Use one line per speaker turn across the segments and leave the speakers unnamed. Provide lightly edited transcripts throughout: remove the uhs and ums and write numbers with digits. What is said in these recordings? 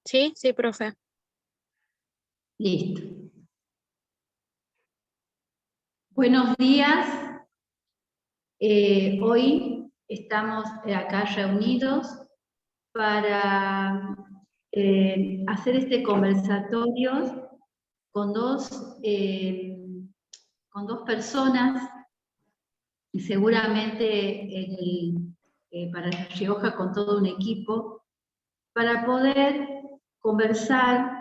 Sí, sí, profe.
Listo. Buenos días. Hoy estamos acá reunidos para hacer este conversatorio con dos personas, y seguramente para La Rioja con todo un equipo, para poder conversar,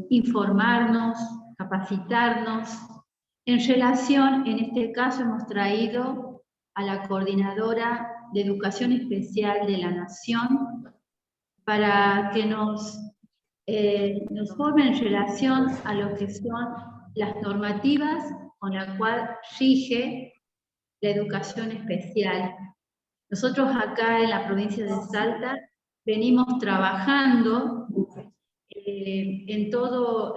informarnos, capacitarnos. En relación, en este caso hemos traído a la Coordinadora de Educación Especial de la Nación para que nos forme en relación a lo que son las normativas con las cuales rige la educación especial. Nosotros acá en la provincia de Salta venimos trabajando en todos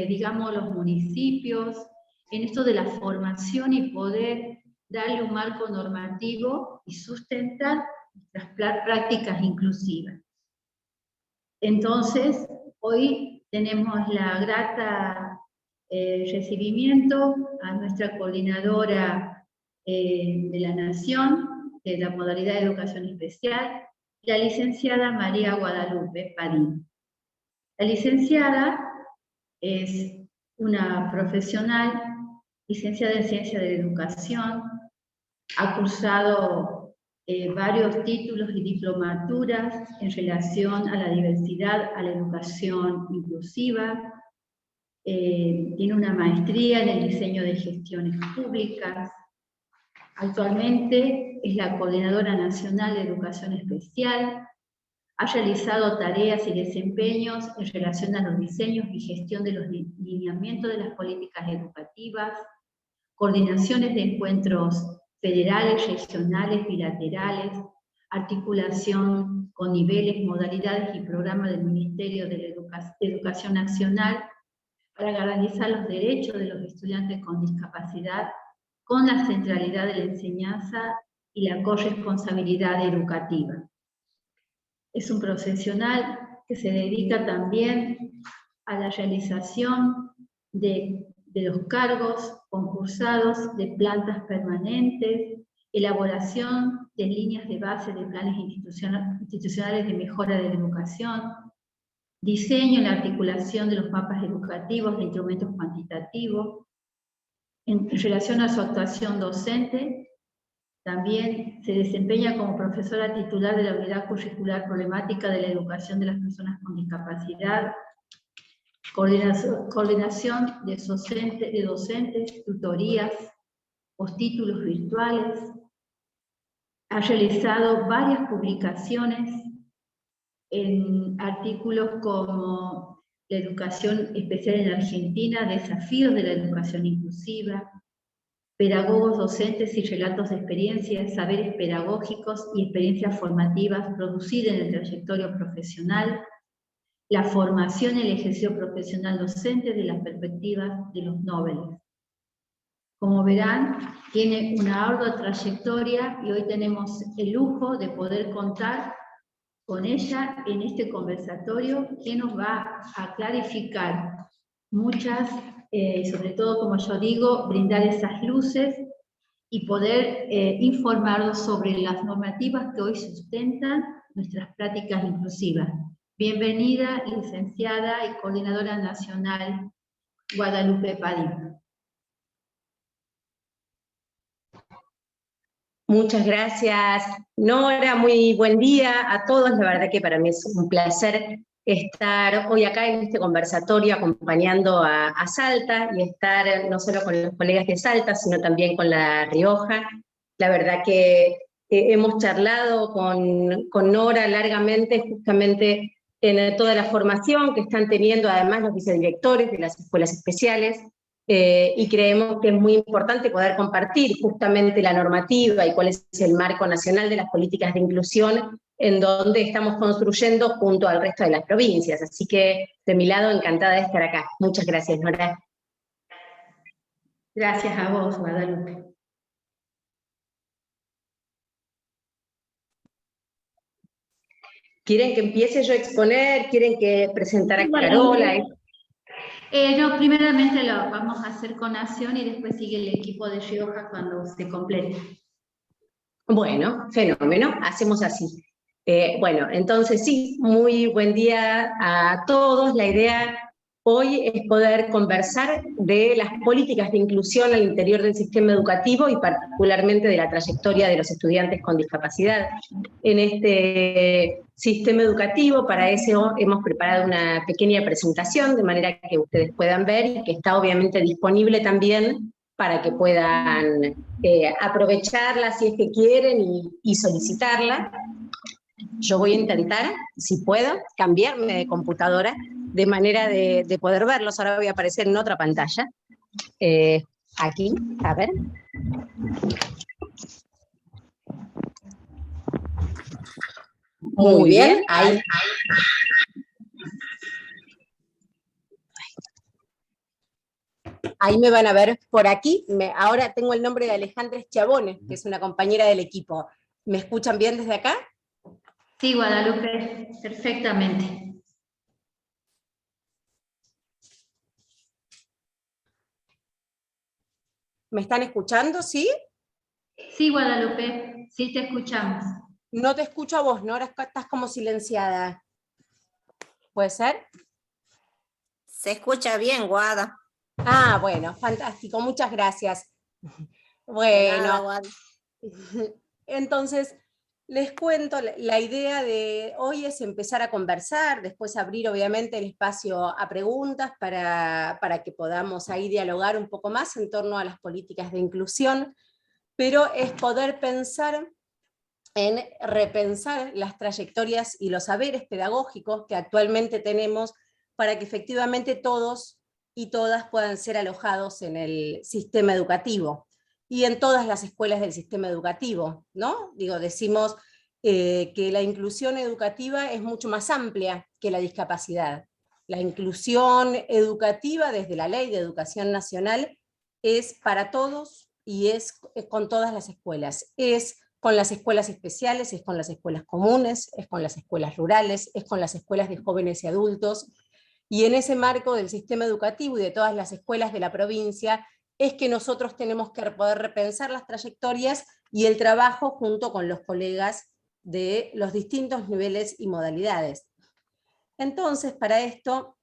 digamos, los municipios, en esto de la formación y poder darle un marco normativo y sustentar las prácticas inclusivas. Entonces, hoy tenemos la grata recibimiento a nuestra coordinadora de la Nación, de la modalidad de educación especial, la licenciada María Guadalupe Padín. La licenciada es una profesional, licenciada en Ciencia de la Educación, ha cursado varios títulos y diplomaturas en relación a la diversidad, a la educación inclusiva, tiene una maestría en el diseño de gestiones públicas. Actualmente es la Coordinadora Nacional de Educación Especial, ha realizado tareas y desempeños en relación a los diseños y gestión de los lineamientos de las políticas educativas, coordinaciones de encuentros federales, regionales, bilaterales, articulación con niveles, modalidades y programas del Ministerio de Educación Nacional para garantizar los derechos de los estudiantes con discapacidad con la centralidad de la enseñanza y la corresponsabilidad educativa. Es un profesional que se dedica también a la realización de los cargos concursados de plantas permanentes, elaboración de líneas de base de planes institucionales de mejora de la educación, diseño y la articulación de los mapas educativos de instrumentos cuantitativos. En relación a su actuación docente, también se desempeña como profesora titular de la Unidad Curricular Problemática de la Educación de las Personas con Discapacidad, coordinación de docentes, tutorías, postítulos virtuales. Ha realizado varias publicaciones en artículos como La educación especial en Argentina, desafíos de la educación inclusiva, pedagogos docentes y relatos de experiencias, saberes pedagógicos y experiencias formativas producidas en el trayectorio profesional, la formación y el ejercicio profesional docente de las perspectivas de los nobles. Como verán, tiene una ardua trayectoria y hoy tenemos el lujo de poder contar con ella en este conversatorio que nos va a clarificar muchas, sobre todo, como yo digo, brindar esas luces y poder informarnos sobre las normativas que hoy sustentan nuestras prácticas inclusivas. Bienvenida, licenciada y coordinadora nacional Guadalupe Padín.
Muchas gracias, Nora. Muy buen día a todos. La verdad que para mí es un placer estar hoy acá en este conversatorio acompañando a Salta y estar no solo con los colegas de Salta, sino también con La Rioja. La verdad que hemos charlado con Nora largamente justamente en toda la formación que están teniendo además los vicedirectores de las escuelas especiales. Y creemos que es muy importante poder compartir justamente la normativa y cuál es el marco nacional de las políticas de inclusión en donde estamos construyendo junto al resto de las provincias. Así que, de mi lado, encantada de estar acá. Muchas gracias, Nora.
Gracias a vos, Guadalupe.
¿Quieren que empiece yo a exponer? ¿Quieren que presentara a Carola?
No, primeramente lo vamos a hacer con Nación y después sigue el equipo de Rioja cuando se complete.
Bueno, fenómeno, hacemos así. Bueno, entonces sí, muy buen día a todos. La idea hoy es poder conversar de las políticas de inclusión al interior del sistema educativo y particularmente de la trayectoria de los estudiantes con discapacidad en este sistema educativo. Para eso hemos preparado una pequeña presentación de manera que ustedes puedan ver y que está obviamente disponible también para que puedan aprovecharla si es que quieren y solicitarla. Yo voy a intentar, si puedo, cambiarme de computadora de manera de poder verlos. Ahora voy a aparecer en otra pantalla. Aquí, a ver. Muy bien, ahí. Ahí me van a ver por aquí. Ahora tengo el nombre de Alejandra Schiavone, que es una compañera del equipo. ¿Me escuchan bien desde acá?
Sí, Guadalupe, perfectamente.
¿Me están escuchando, sí?
Sí, Guadalupe, sí te escuchamos.
No te escucho a vos, ¿no? Ahora estás como silenciada. ¿Puede ser?
Se escucha bien, Guada.
Ah, bueno, fantástico, muchas gracias.
De nada,
Bueno,
Guada.
entonces les cuento, la idea de hoy es empezar a conversar, después abrir obviamente el espacio a preguntas para que podamos ahí dialogar un poco más en torno a las políticas de inclusión, pero es poder pensar en repensar las trayectorias y los saberes pedagógicos que actualmente tenemos para que efectivamente todos y todas puedan ser alojados en el sistema educativo y en todas las escuelas del sistema educativo, ¿no? Digo, decimos que la inclusión educativa es mucho más amplia que la discapacidad. La inclusión educativa desde la Ley de Educación Nacional es para todos y es con todas las escuelas. Es con las escuelas especiales, es con las escuelas comunes, es con las escuelas rurales, es con las escuelas de jóvenes y adultos. Y en ese marco del sistema educativo y de todas las escuelas de la provincia, es que nosotros tenemos que poder repensar las trayectorias y el trabajo junto con los colegas de los distintos niveles y modalidades. Entonces, para esto,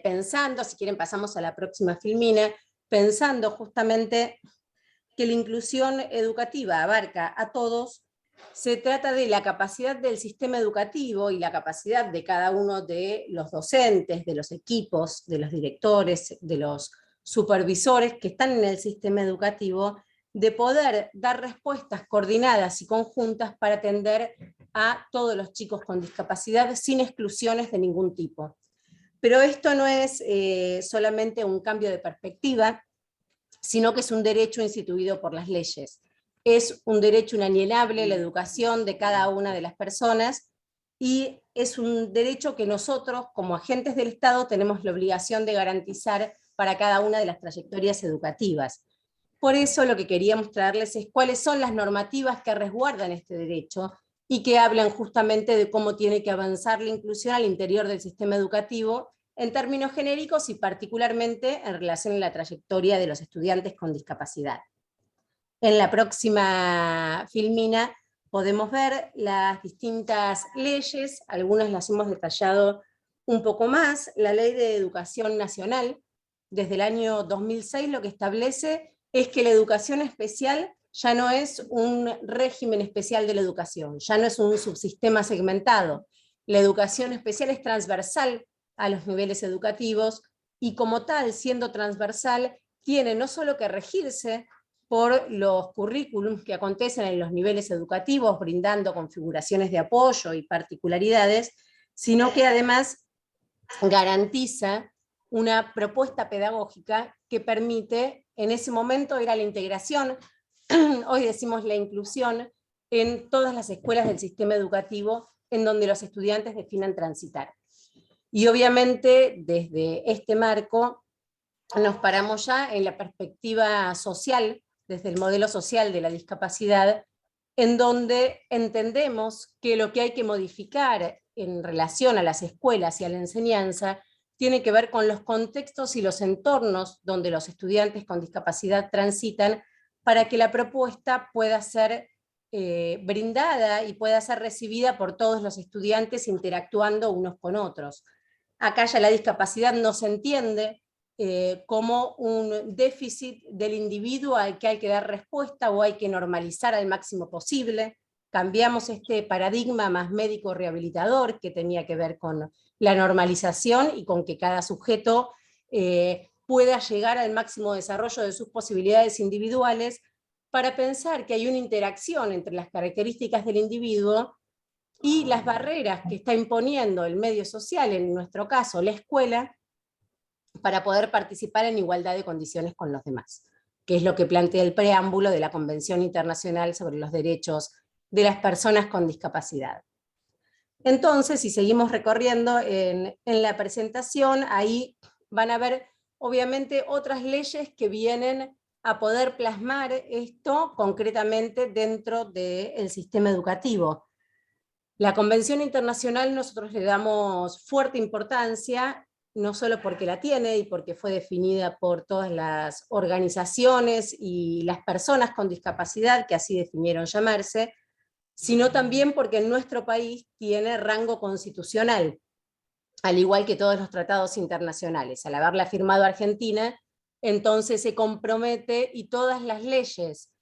pensando, si quieren pasamos a la próxima filmina, pensando justamente que la inclusión educativa abarca a todos, se trata de la capacidad del sistema educativo y la capacidad de cada uno de los docentes, de los equipos, de los directores, de los supervisores que están en el sistema educativo, de poder dar respuestas coordinadas y conjuntas para atender a todos los chicos con discapacidad sin exclusiones de ningún tipo. Pero esto no es solamente un cambio de perspectiva, sino que es un derecho instituido por las leyes. Es un derecho inalienable la educación de cada una de las personas y es un derecho que nosotros, como agentes del Estado, tenemos la obligación de garantizar para cada una de las trayectorias educativas. Por eso lo que quería mostrarles es cuáles son las normativas que resguardan este derecho y que hablan justamente de cómo tiene que avanzar la inclusión al interior del sistema educativo en términos genéricos y particularmente en relación a la trayectoria de los estudiantes con discapacidad. En la próxima filmina podemos ver las distintas leyes, algunas las hemos detallado un poco más. La Ley de Educación Nacional, desde el año 2006, lo que establece es que la educación especial ya no es un régimen especial de la educación, ya no es un subsistema segmentado. La educación especial es transversal a los niveles educativos y como tal, siendo transversal, tiene no solo que regirse por los currículums que acontecen en los niveles educativos, brindando configuraciones de apoyo y particularidades, sino que además garantiza una propuesta pedagógica que permite, en ese momento era la integración, hoy decimos la inclusión, en todas las escuelas del sistema educativo en donde los estudiantes definan transitar. Y obviamente desde este marco nos paramos ya en la perspectiva social, desde el modelo social de la discapacidad, en donde entendemos que lo que hay que modificar en relación a las escuelas y a la enseñanza tiene que ver con los contextos y los entornos donde los estudiantes con discapacidad transitan, para que la propuesta pueda ser brindada y pueda ser recibida por todos los estudiantes interactuando unos con otros. Acá ya la discapacidad no se entiende como un déficit del individuo al que hay que dar respuesta o hay que normalizar al máximo posible. Cambiamos este paradigma más médico rehabilitador que tenía que ver con la normalización y con que cada sujeto pueda llegar al máximo desarrollo de sus posibilidades individuales, para pensar que hay una interacción entre las características del individuo y las barreras que está imponiendo el medio social, en nuestro caso la escuela, para poder participar en igualdad de condiciones con los demás, que es lo que plantea el preámbulo de la Convención Internacional sobre los Derechos de las Personas con Discapacidad. Entonces, si seguimos recorriendo en la presentación, ahí van a ver obviamente otras leyes que vienen a poder plasmar esto concretamente dentro del sistema educativo. La Convención Internacional nosotros le damos fuerte importancia, no solo porque la tiene y porque fue definida por todas las organizaciones y las personas con discapacidad que así definieron llamarse, sino también porque en nuestro país tiene rango constitucional, al igual que todos los tratados internacionales. Al haberla firmado Argentina, entonces se compromete, y todas las leyes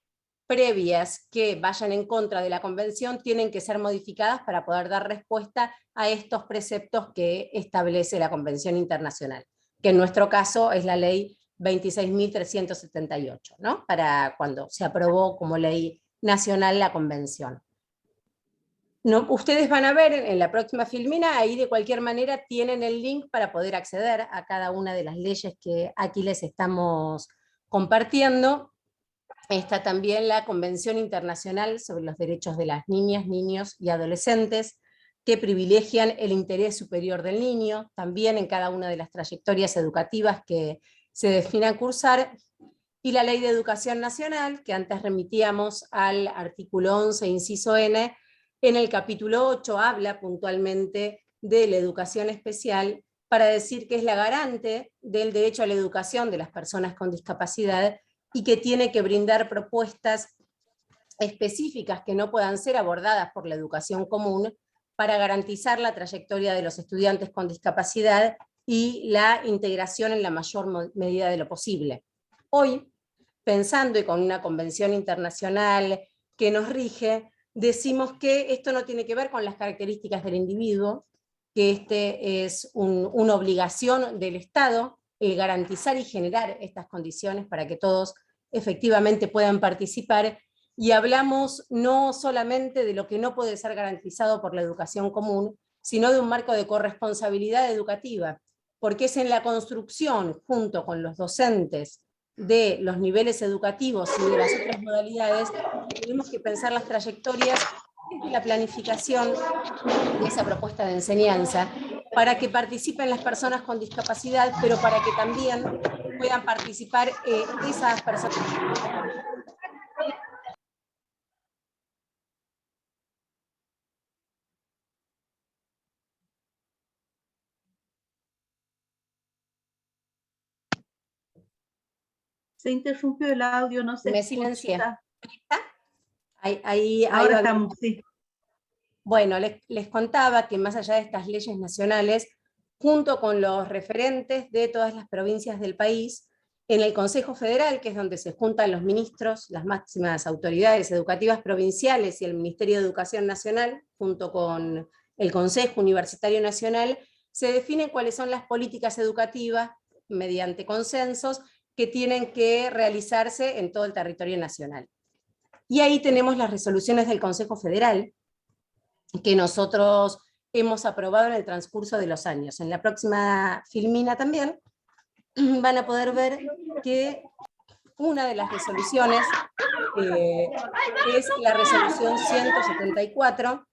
previas que vayan en contra de la Convención tienen que ser modificadas para poder dar respuesta a estos preceptos que establece la Convención Internacional, que en nuestro caso es la ley 26.378, ¿no? Para cuando se aprobó como ley nacional la Convención. No, ustedes van a ver en la próxima filmina, ahí de cualquier manera tienen el link para poder acceder a cada una de las leyes que aquí les estamos compartiendo. Está también la Convención Internacional sobre los Derechos de las Niñas, Niños y Adolescentes, que privilegian el interés superior del niño, también en cada una de las trayectorias educativas que se definan cursar, y la Ley de Educación Nacional, que antes remitíamos al artículo 11, inciso N, en el capítulo 8 habla puntualmente de la educación especial, para decir que es la garante del derecho a la educación de las personas con discapacidad, y que tiene que brindar propuestas específicas que no puedan ser abordadas por la educación común, para garantizar la trayectoria de los estudiantes con discapacidad y la integración en la mayor medida de lo posible. Hoy, pensando y con una convención internacional que nos rige, decimos que esto no tiene que ver con las características del individuo, que es una obligación del Estado garantizar y generar estas condiciones para que todos efectivamente puedan participar, y hablamos no solamente de lo que no puede ser garantizado por la educación común, sino de un marco de corresponsabilidad educativa, porque es en la construcción, junto con los docentes, de los niveles educativos y de las otras modalidades, que tenemos que pensar las trayectorias desde la planificación de esa propuesta de enseñanza, para que participen las personas con discapacidad, pero para que también puedan participar esas personas.
Se interrumpió el audio, no se
Me
escucha.
silencié. Ahí
Ahora estamos, sí.
Bueno, les contaba que más allá de estas leyes nacionales, junto con los referentes de todas las provincias del país, en el Consejo Federal, que es donde se juntan los ministros, las máximas autoridades educativas provinciales y el Ministerio de Educación Nacional, junto con el Consejo Universitario Nacional, se definen cuáles son las políticas educativas mediante consensos que tienen que realizarse en todo el territorio nacional. Y ahí tenemos las resoluciones del Consejo Federal, que nosotros hemos aprobado en el transcurso de los años. En la próxima filmina también van a poder ver que una de las resoluciones es la resolución 174.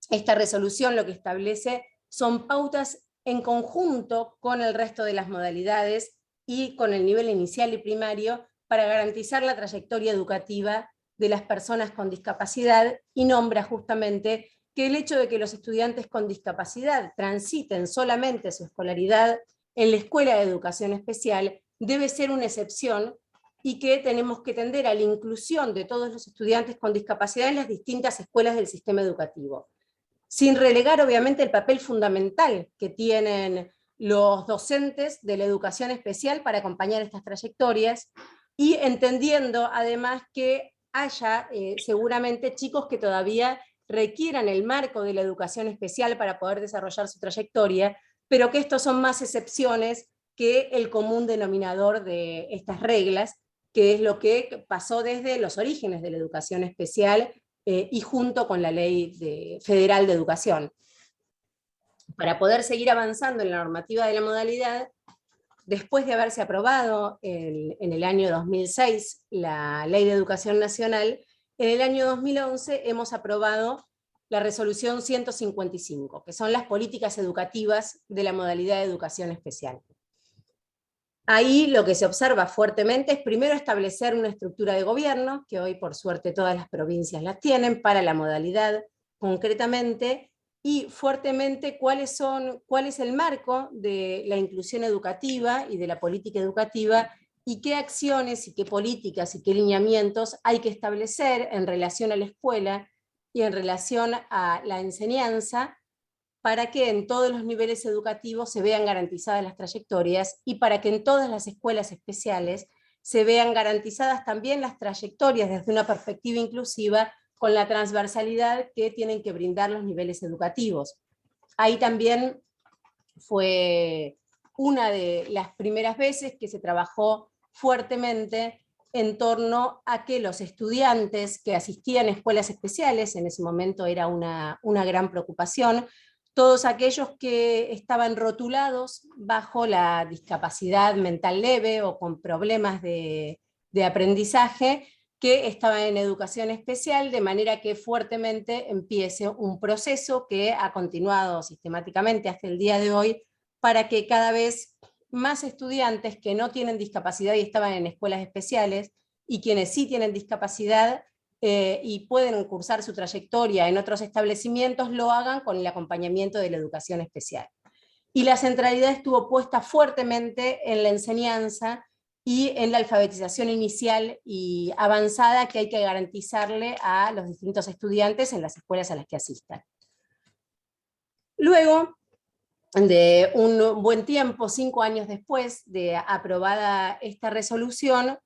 Esta resolución lo que establece son pautas en conjunto con el resto de las modalidades y con el nivel inicial y primario, para garantizar la trayectoria educativa de las personas con discapacidad y nombra justamente que el hecho de que los estudiantes con discapacidad transiten solamente su escolaridad en la escuela de educación especial debe ser una excepción y que tenemos que tender a la inclusión de todos los estudiantes con discapacidad en las distintas escuelas del sistema educativo, sin relegar obviamente el papel fundamental que tienen los docentes de la educación especial para acompañar estas trayectorias, y entendiendo además que haya seguramente chicos que todavía requieran el marco de la educación especial para poder desarrollar su trayectoria, pero que estos son más excepciones que el común denominador de estas reglas, que es lo que pasó desde los orígenes de la educación especial y junto con la Ley Federal de Educación. Para poder seguir avanzando en la normativa de la modalidad, después de haberse aprobado en el año 2006 la Ley de Educación Nacional, en el año 2011 hemos aprobado la resolución 155, que son las políticas educativas de la modalidad de educación especial. Ahí lo que se observa fuertemente es primero establecer una estructura de gobierno, que hoy por suerte todas las provincias las tienen, para la modalidad concretamente, y fuertemente cuál es el marco de la inclusión educativa y de la política educativa, y qué acciones y qué políticas y qué lineamientos hay que establecer en relación a la escuela y en relación a la enseñanza, para que en todos los niveles educativos se vean garantizadas las trayectorias y para que en todas las escuelas especiales se vean garantizadas también las trayectorias desde una perspectiva inclusiva, con la transversalidad que tienen que brindar los niveles educativos. Ahí también fue una de las primeras veces que se trabajó fuertemente en torno a que los estudiantes que asistían a escuelas especiales, en ese momento era una gran preocupación, todos aquellos que estaban rotulados bajo la discapacidad mental leve o con problemas de aprendizaje, que estaban en educación especial, de manera que fuertemente empiece un proceso que ha continuado sistemáticamente hasta el día de hoy, para que cada vez más estudiantes que no tienen discapacidad y estaban en escuelas especiales, y quienes sí tienen discapacidad y pueden cursar su trayectoria en otros establecimientos, lo hagan con el acompañamiento de la educación especial. Y la centralidad estuvo puesta fuertemente en la enseñanza y en la alfabetización inicial y avanzada que hay que garantizarle a los distintos estudiantes en las escuelas a las que asistan. Luego de un buen tiempo, 5 años después de aprobada esta resolución,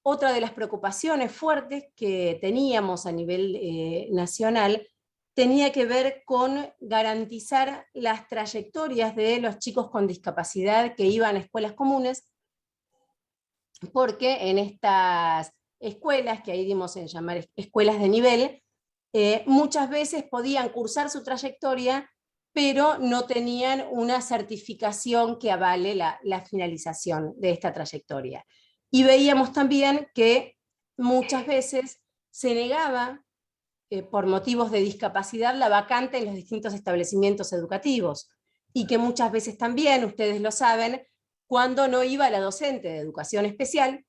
otra de las preocupaciones fuertes que teníamos a nivel nacional tenía que ver con garantizar las trayectorias de los chicos con discapacidad que iban a escuelas comunes, porque en estas escuelas, que ahí dimos en llamar escuelas de nivel, muchas veces podían cursar su trayectoria, pero no tenían una certificación que avale la finalización de esta trayectoria. Y veíamos también que muchas veces se negaba, por motivos de discapacidad, la vacante en los distintos establecimientos educativos, y que muchas veces también, ustedes lo saben, cuando no iba la docente de educación especial,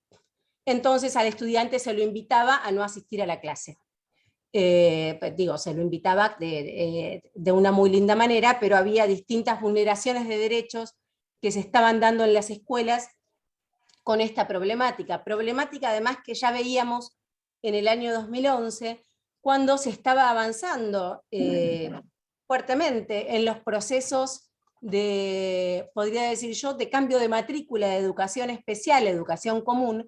entonces al estudiante se lo invitaba a no asistir a la clase. Se lo invitaba de una muy linda manera, pero había distintas vulneraciones de derechos que se estaban dando en las escuelas con esta problemática además que ya veíamos en el año 2011, cuando se estaba avanzando fuertemente en los procesos podría decir yo, de cambio de matrícula de educación especial, educación común,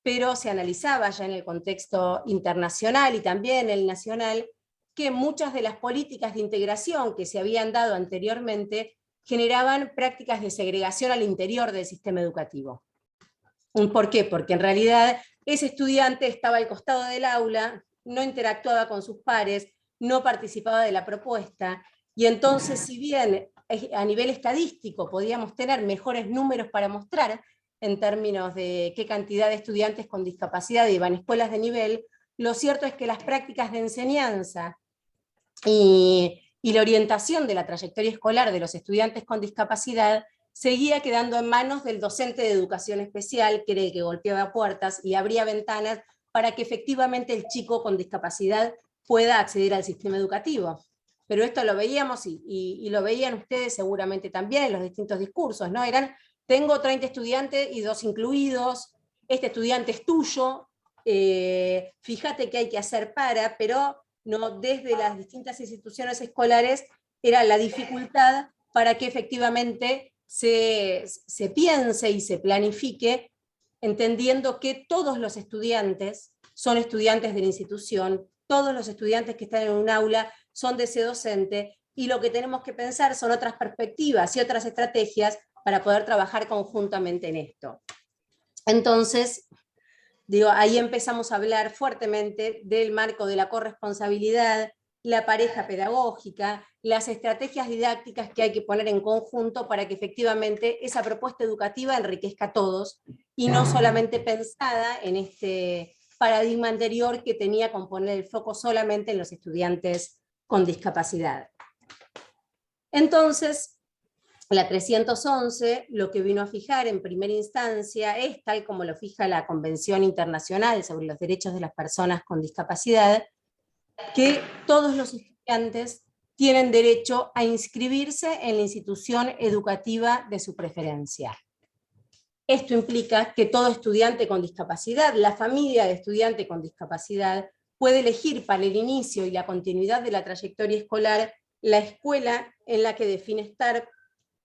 pero se analizaba ya en el contexto internacional y también el nacional, que muchas de las políticas de integración que se habían dado anteriormente generaban prácticas de segregación al interior del sistema educativo. ¿Por qué? Porque en realidad ese estudiante estaba al costado del aula, no interactuaba con sus pares, no participaba de la propuesta, y entonces, si bien a nivel estadístico podíamos tener mejores números para mostrar en términos de qué cantidad de estudiantes con discapacidad iban a escuelas de nivel, lo cierto es que las prácticas de enseñanza y la orientación de la trayectoria escolar de los estudiantes con discapacidad seguía quedando en manos del docente de educación especial, que golpeaba puertas y abría ventanas para que efectivamente el chico con discapacidad pueda acceder al sistema educativo. Pero esto lo veíamos y lo veían ustedes seguramente también en los distintos discursos, ¿no? Eran, tengo 30 estudiantes y 2 incluidos, este estudiante es tuyo, fíjate qué hay que hacer para, pero no, desde las distintas instituciones escolares era la dificultad para que efectivamente se piense y se planifique, entendiendo que todos los estudiantes son estudiantes de la institución, todos los estudiantes que están en un aula son de ese docente, y lo que tenemos que pensar son otras perspectivas y otras estrategias para poder trabajar conjuntamente en esto. Entonces, digo, ahí empezamos a hablar fuertemente del marco de la corresponsabilidad, la pareja pedagógica, las estrategias didácticas que hay que poner en conjunto para que efectivamente esa propuesta educativa enriquezca a todos, y no solamente pensada en este paradigma anterior que tenía que poner el foco solamente en los estudiantes con discapacidad. Entonces, la 311 lo que vino a fijar en primera instancia es, tal como lo fija la Convención Internacional sobre los Derechos de las Personas con Discapacidad, que todos los estudiantes tienen derecho a inscribirse en la institución educativa de su preferencia. Esto implica que todo estudiante con discapacidad, la familia de estudiante con discapacidad, puede elegir para el inicio y la continuidad de la trayectoria escolar la escuela en la que define estar,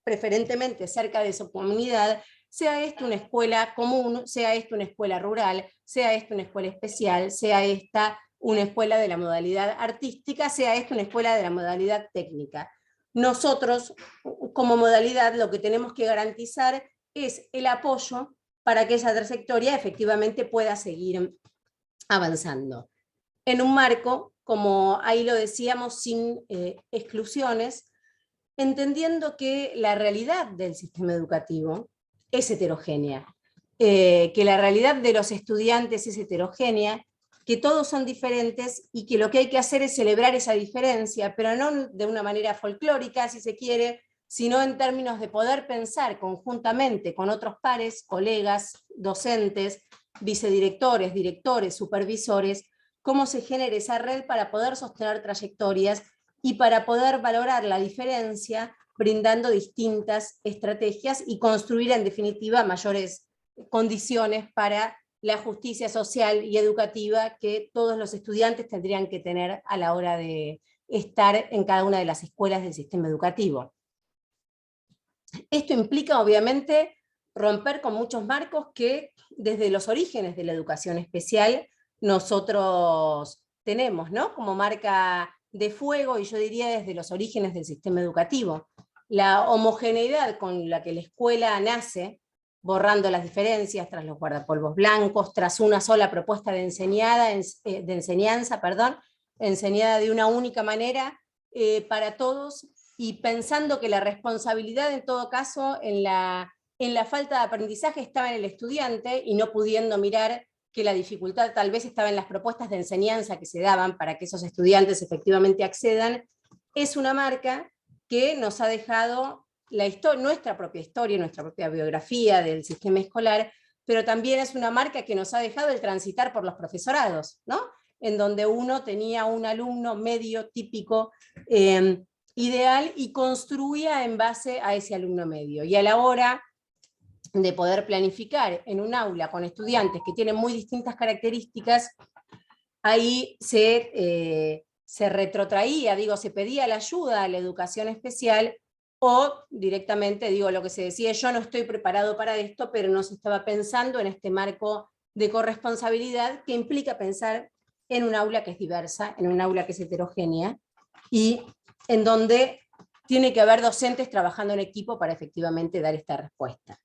preferentemente cerca de su comunidad, sea esto una escuela común, sea esto una escuela rural, sea esto una escuela especial, sea esta una escuela de la modalidad artística, sea esto una escuela de la modalidad técnica. Nosotros, como modalidad, lo que tenemos que garantizar es el apoyo para que esa trayectoria efectivamente pueda seguir avanzando. En un marco, como ahí lo decíamos, sin exclusiones, entendiendo que la realidad del sistema educativo es heterogénea, que la realidad de los estudiantes es heterogénea, que todos son diferentes y que lo que hay que hacer es celebrar esa diferencia, pero no de una manera folclórica, si se quiere, sino en términos de poder pensar conjuntamente con otros pares, colegas, docentes, vicedirectores, directores, supervisores, cómo se genera esa red para poder sostener trayectorias y para poder valorar la diferencia brindando distintas estrategias y construir en definitiva mayores condiciones para la justicia social y educativa que todos los estudiantes tendrían que tener a la hora de estar en cada una de las escuelas del sistema educativo. Esto implica obviamente romper con muchos marcos que desde los orígenes de la educación especial nosotros tenemos, ¿no? Como marca de fuego, y yo diría desde los orígenes del sistema educativo. La homogeneidad con la que la escuela nace, borrando las diferencias tras los guardapolvos blancos, tras una sola propuesta de enseñanza, enseñada de una única manera para todos, y pensando que la responsabilidad en todo caso en la falta de aprendizaje estaba en el estudiante, y no pudiendo mirar que la dificultad tal vez estaba en las propuestas de enseñanza que se daban para que esos estudiantes efectivamente accedan, es una marca que nos ha dejado nuestra propia historia, nuestra propia biografía del sistema escolar, pero también es una marca que nos ha dejado el transitar por los profesorados, ¿no? En donde uno tenía un alumno medio típico, ideal, y construía en base a ese alumno medio. Y a la hora de poder planificar en un aula con estudiantes que tienen muy distintas características, ahí se retrotraía, se pedía la ayuda a la educación especial, o directamente, lo que se decía, yo no estoy preparado para esto, pero no se estaba pensando en este marco de corresponsabilidad que implica pensar en un aula que es diversa, en un aula que es heterogénea, y en donde tiene que haber docentes trabajando en equipo para efectivamente dar esta respuesta.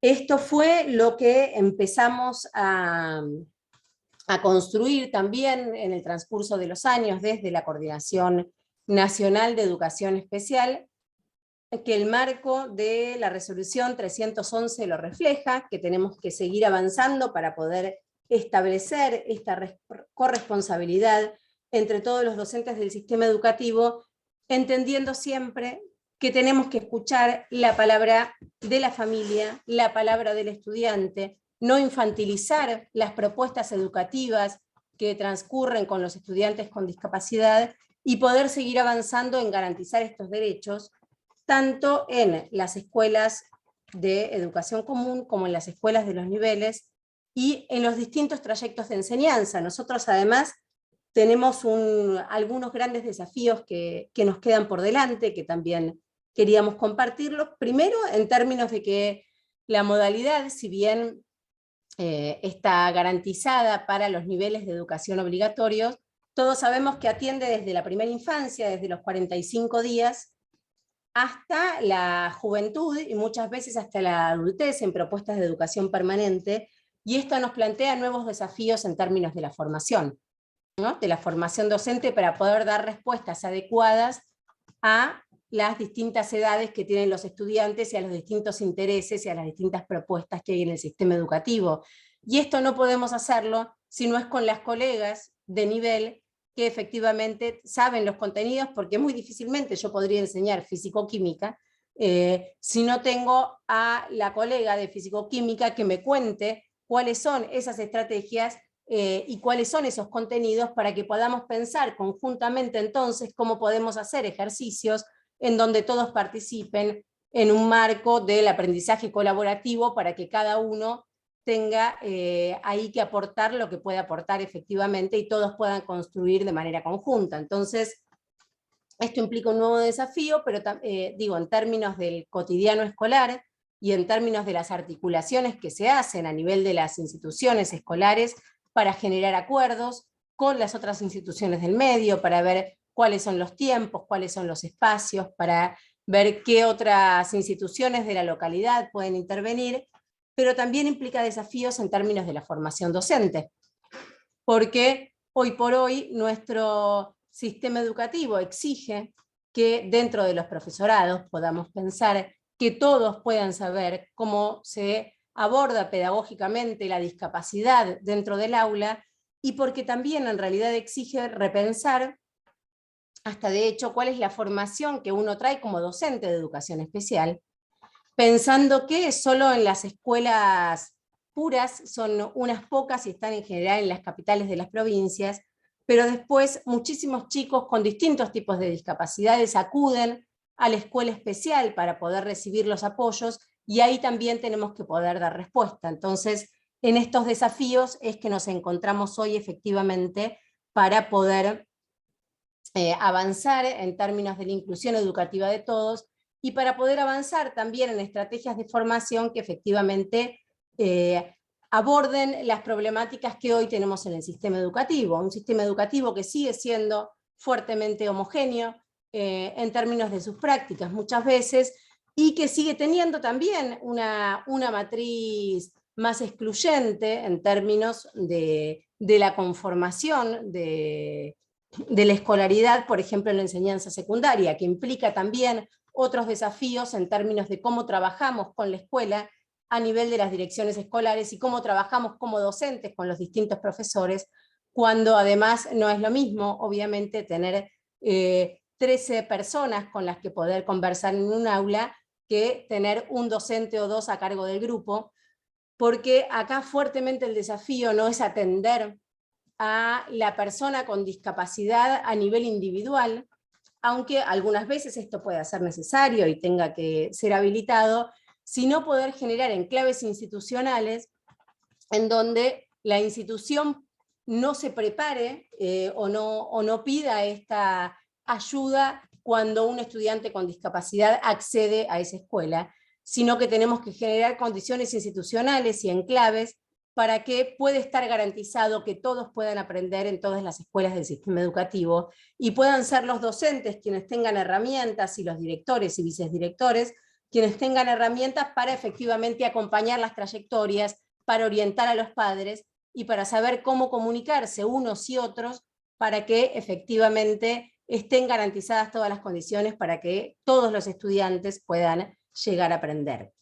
Esto fue lo que empezamos a construir también en el transcurso de los años desde la Coordinación Nacional de Educación Especial, que el marco de la resolución 311 lo refleja, que tenemos que seguir avanzando para poder establecer esta corresponsabilidad entre todos los docentes del sistema educativo, entendiendo siempre que tenemos que escuchar la palabra de la familia, la palabra del estudiante, no infantilizar las propuestas educativas que transcurren con los estudiantes con discapacidad y poder seguir avanzando en garantizar estos derechos, tanto en las escuelas de educación común como en las escuelas de los niveles y en los distintos trayectos de enseñanza. Nosotros además tenemos algunos grandes desafíos que nos quedan por delante, que también queríamos compartirlos. Primero, en términos de que la modalidad, si bien está garantizada para los niveles de educación obligatorios, todos sabemos que atiende desde la primera infancia, desde los 45 días, hasta la juventud y muchas veces hasta la adultez en propuestas de educación permanente, y esto nos plantea nuevos desafíos en términos de la formación, ¿no? De la formación docente para poder dar respuestas adecuadas a las distintas edades que tienen los estudiantes y a los distintos intereses y a las distintas propuestas que hay en el sistema educativo. Y esto no podemos hacerlo si no es con las colegas de nivel que efectivamente saben los contenidos, porque muy difícilmente yo podría enseñar físico-química si no tengo a la colega de físico-química que me cuente cuáles son esas estrategias y cuáles son esos contenidos para que podamos pensar conjuntamente entonces cómo podemos hacer ejercicios en donde todos participen en un marco del aprendizaje colaborativo para que cada uno tenga ahí que aportar lo que puede aportar efectivamente y todos puedan construir de manera conjunta. Entonces, esto implica un nuevo desafío, pero digo, en términos del cotidiano escolar y en términos de las articulaciones que se hacen a nivel de las instituciones escolares para generar acuerdos con las otras instituciones del medio, para ver cuáles son los tiempos, cuáles son los espacios, para ver qué otras instituciones de la localidad pueden intervenir, pero también implica desafíos en términos de la formación docente, porque hoy por hoy nuestro sistema educativo exige que dentro de los profesorados podamos pensar que todos puedan saber cómo se aborda pedagógicamente la discapacidad dentro del aula, y porque también en realidad exige repensar hasta de hecho cuál es la formación que uno trae como docente de educación especial, pensando que solo en las escuelas puras son unas pocas y están en general en las capitales de las provincias, pero después muchísimos chicos con distintos tipos de discapacidades acuden a la escuela especial para poder recibir los apoyos, y ahí también tenemos que poder dar respuesta. Entonces, en estos desafíos es que nos encontramos hoy efectivamente para poder avanzar en términos de la inclusión educativa de todos, y para poder avanzar también en estrategias de formación que efectivamente aborden las problemáticas que hoy tenemos en el sistema educativo. Un sistema educativo que sigue siendo fuertemente homogéneo en términos de sus prácticas muchas veces, y que sigue teniendo también una matriz más excluyente en términos de la conformación de la escolaridad, por ejemplo en la enseñanza secundaria, que implica también otros desafíos en términos de cómo trabajamos con la escuela a nivel de las direcciones escolares y cómo trabajamos como docentes con los distintos profesores, cuando además no es lo mismo, obviamente, tener 13 personas con las que poder conversar en un aula que tener un docente o dos a cargo del grupo, porque acá fuertemente el desafío no es atender a la persona con discapacidad a nivel individual, aunque algunas veces esto pueda ser necesario y tenga que ser habilitado, sino poder generar enclaves institucionales en donde la institución no se prepare o no pida esta ayuda cuando un estudiante con discapacidad accede a esa escuela, sino que tenemos que generar condiciones institucionales y enclaves para que pueda estar garantizado que todos puedan aprender en todas las escuelas del sistema educativo, y puedan ser los docentes quienes tengan herramientas, y los directores y vicedirectores quienes tengan herramientas para efectivamente acompañar las trayectorias, para orientar a los padres y para saber cómo comunicarse unos y otros para que efectivamente estén garantizadas todas las condiciones para que todos los estudiantes puedan llegar a aprender.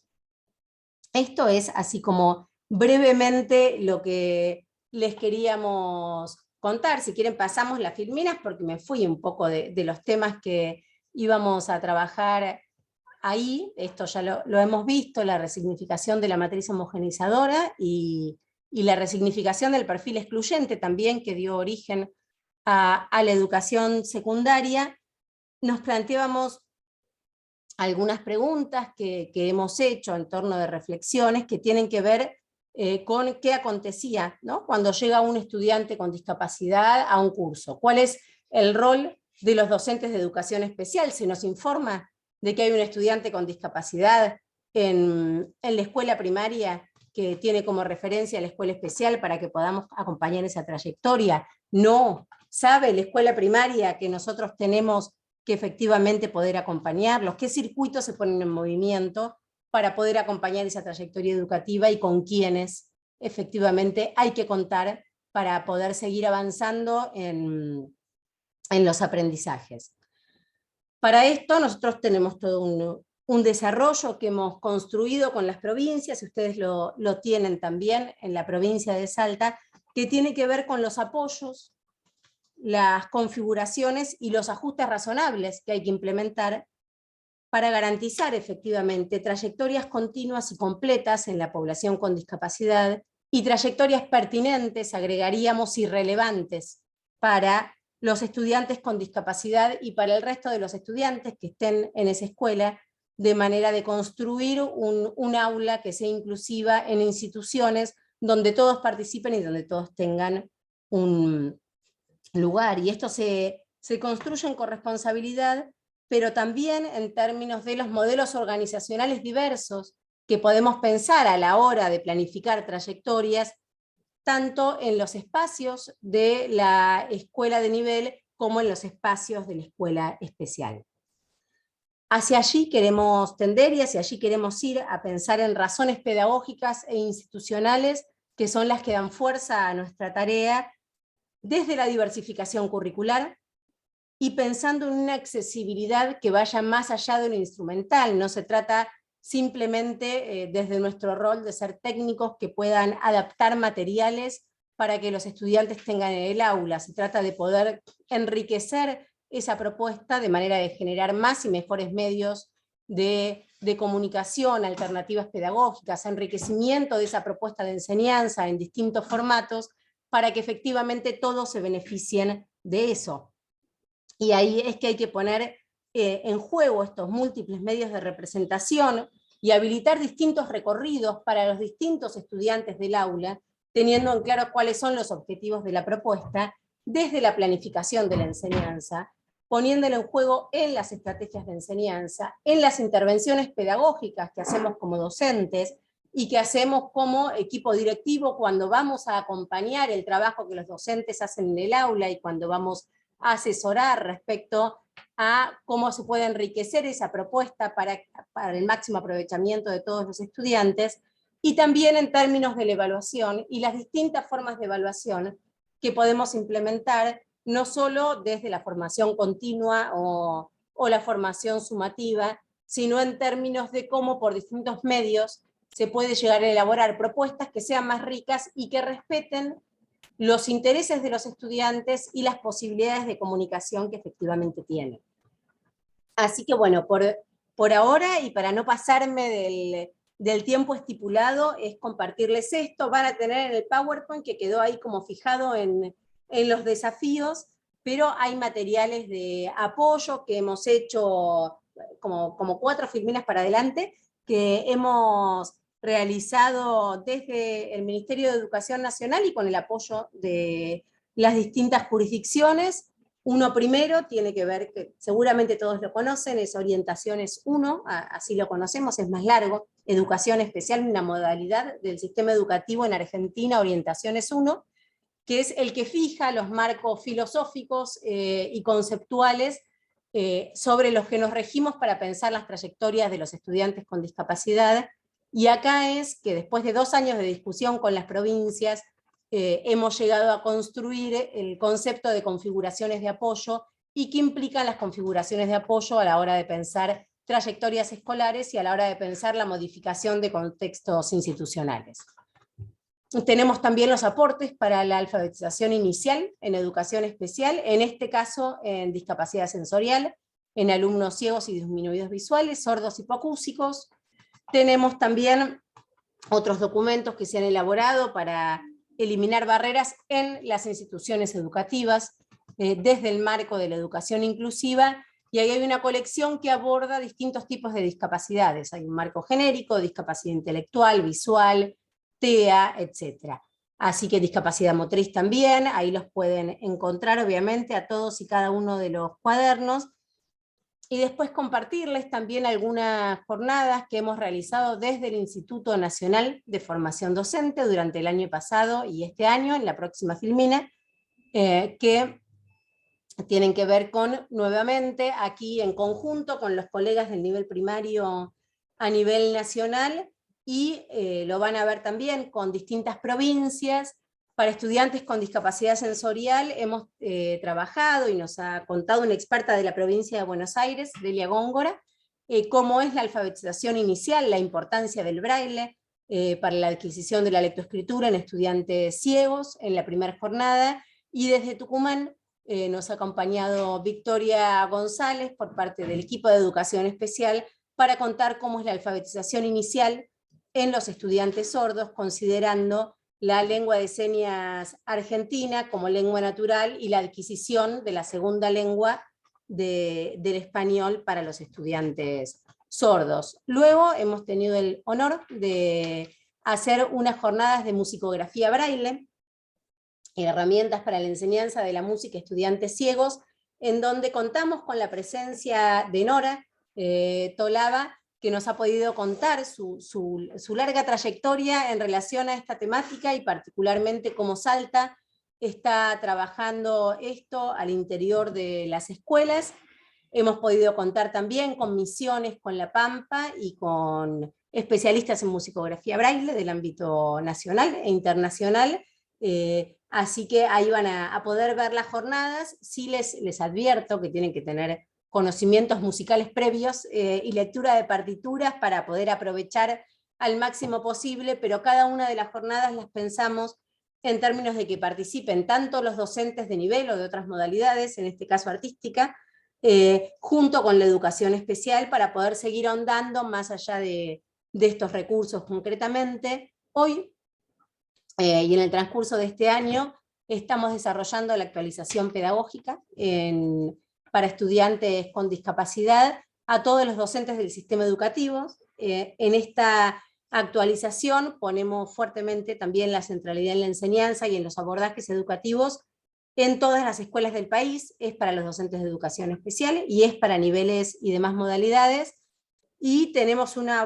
Esto es así como brevemente lo que les queríamos contar. Si quieren pasamos las filminas porque me fui un poco de los temas que íbamos a trabajar ahí, esto ya lo hemos visto, la resignificación de la matriz homogeneizadora y la resignificación del perfil excluyente también, que dio origen a la educación secundaria, nos planteábamos algunas preguntas que hemos hecho en torno de reflexiones que tienen que ver con qué acontecía, ¿no?, cuando llega un estudiante con discapacidad a un curso. ¿Cuál es el rol de los docentes de educación especial? Se nos informa de que hay un estudiante con discapacidad en la escuela primaria que tiene como referencia la escuela especial para que podamos acompañar esa trayectoria. No. ¿Sabe la escuela primaria que nosotros tenemos que efectivamente poder acompañarlos? ¿Qué circuitos se ponen en movimiento para poder acompañar esa trayectoria educativa y con quiénes efectivamente hay que contar para poder seguir avanzando en los aprendizajes? Para esto nosotros tenemos todo un desarrollo que hemos construido con las provincias, y ustedes lo tienen también en la provincia de Salta, que tiene que ver con los apoyos, las configuraciones y los ajustes razonables que hay que implementar para garantizar efectivamente trayectorias continuas y completas en la población con discapacidad, y trayectorias pertinentes, agregaríamos, y relevantes para los estudiantes con discapacidad y para el resto de los estudiantes que estén en esa escuela, de manera de construir un aula que sea inclusiva en instituciones donde todos participen y donde todos tengan un lugar. Y esto se construye en corresponsabilidad, pero también en términos de los modelos organizacionales diversos que podemos pensar a la hora de planificar trayectorias, tanto en los espacios de la escuela de nivel como en los espacios de la escuela especial. Hacia allí queremos tender y hacia allí queremos ir a pensar en razones pedagógicas e institucionales que son las que dan fuerza a nuestra tarea, desde la diversificación curricular y pensando en una accesibilidad que vaya más allá de lo instrumental. No se trata simplemente desde nuestro rol de ser técnicos que puedan adaptar materiales para que los estudiantes tengan en el aula. Se trata de poder enriquecer esa propuesta de manera de generar más y mejores medios de comunicación, alternativas pedagógicas, enriquecimiento de esa propuesta de enseñanza en distintos formatos, para que efectivamente todos se beneficien de eso. Y ahí es que hay que poner en juego estos múltiples medios de representación y habilitar distintos recorridos para los distintos estudiantes del aula, teniendo en claro cuáles son los objetivos de la propuesta, desde la planificación de la enseñanza, poniéndolo en juego en las estrategias de enseñanza, en las intervenciones pedagógicas que hacemos como docentes, y que hacemos como equipo directivo cuando vamos a acompañar el trabajo que los docentes hacen en el aula y cuando vamos a asesorar respecto a cómo se puede enriquecer esa propuesta para el máximo aprovechamiento de todos los estudiantes, y también en términos de la evaluación y las distintas formas de evaluación que podemos implementar, no solo desde la formación continua o la formación sumativa, sino en términos de cómo por distintos medios se puede llegar a elaborar propuestas que sean más ricas y que respeten los intereses de los estudiantes y las posibilidades de comunicación que efectivamente tienen. Así que bueno, por ahora, y para no pasarme del tiempo estipulado, es compartirles esto. Van a tener en el PowerPoint, que quedó ahí como fijado en los desafíos, pero hay materiales de apoyo que hemos hecho, como 4 filminas para adelante, que hemos realizado desde el Ministerio de Educación Nacional y con el apoyo de las distintas jurisdicciones. Uno primero tiene que ver, que seguramente todos lo conocen, es Orientaciones 1, así lo conocemos, es más largo, Educación Especial, una modalidad del sistema educativo en Argentina, Orientaciones 1, que es el que fija los marcos filosóficos y conceptuales sobre los que nos regimos para pensar las trayectorias de los estudiantes con discapacidad. Y acá es que después de 2 años de discusión con las provincias, hemos llegado a construir el concepto de configuraciones de apoyo y qué implican las configuraciones de apoyo a la hora de pensar trayectorias escolares y a la hora de pensar la modificación de contextos institucionales. Tenemos también los aportes para la alfabetización inicial en educación especial, en este caso en discapacidad sensorial, en alumnos ciegos y disminuidos visuales, sordos y hipoacúsicos. Tenemos también otros documentos que se han elaborado para eliminar barreras en las instituciones educativas, desde el marco de la educación inclusiva, y ahí hay una colección que aborda distintos tipos de discapacidades. Hay un marco genérico, discapacidad intelectual, visual, TEA, etc. Así que discapacidad motriz también, ahí los pueden encontrar obviamente a todos y cada uno de los cuadernos, y después compartirles también algunas jornadas que hemos realizado desde el Instituto Nacional de Formación Docente durante el año pasado y este año, en la próxima Filmina, que tienen que ver con, nuevamente, aquí en conjunto con los colegas del nivel primario a nivel nacional, y lo van a ver también con distintas provincias. Para estudiantes con discapacidad sensorial hemos trabajado, y nos ha contado una experta de la provincia de Buenos Aires, Delia Góngora, cómo es la alfabetización inicial, la importancia del braille para la adquisición de la lectoescritura en estudiantes ciegos en la primera jornada, y desde Tucumán nos ha acompañado Victoria González por parte del equipo de educación especial para contar cómo es la alfabetización inicial en los estudiantes sordos, considerando la lengua de señas argentina como lengua natural y la adquisición de la segunda lengua del español para los estudiantes sordos. Luego hemos tenido el honor de hacer unas jornadas de musicografía braille, herramientas para la enseñanza de la música a estudiantes ciegos, en donde contamos con la presencia de Nora Tolaba, que nos ha podido contar su larga trayectoria en relación a esta temática, y particularmente cómo Salta está trabajando esto al interior de las escuelas. Hemos podido contar también con misiones con La Pampa y con especialistas en musicografía braille del ámbito nacional e internacional, así que ahí van a poder ver las jornadas. Sí les advierto que tienen que tener conocimientos musicales previos y lectura de partituras para poder aprovechar al máximo posible, pero cada una de las jornadas las pensamos en términos de que participen tanto los docentes de nivel o de otras modalidades, en este caso artística, junto con la educación especial, para poder seguir ahondando más allá de estos recursos concretamente. Hoy, y en el transcurso de este año, estamos desarrollando la actualización pedagógica para estudiantes con discapacidad a todos los docentes del sistema educativo. En esta actualización ponemos fuertemente también la centralidad en la enseñanza y en los abordajes educativos en todas las escuelas del país. Es para los docentes de educación especial y es para niveles y demás modalidades. Y tenemos una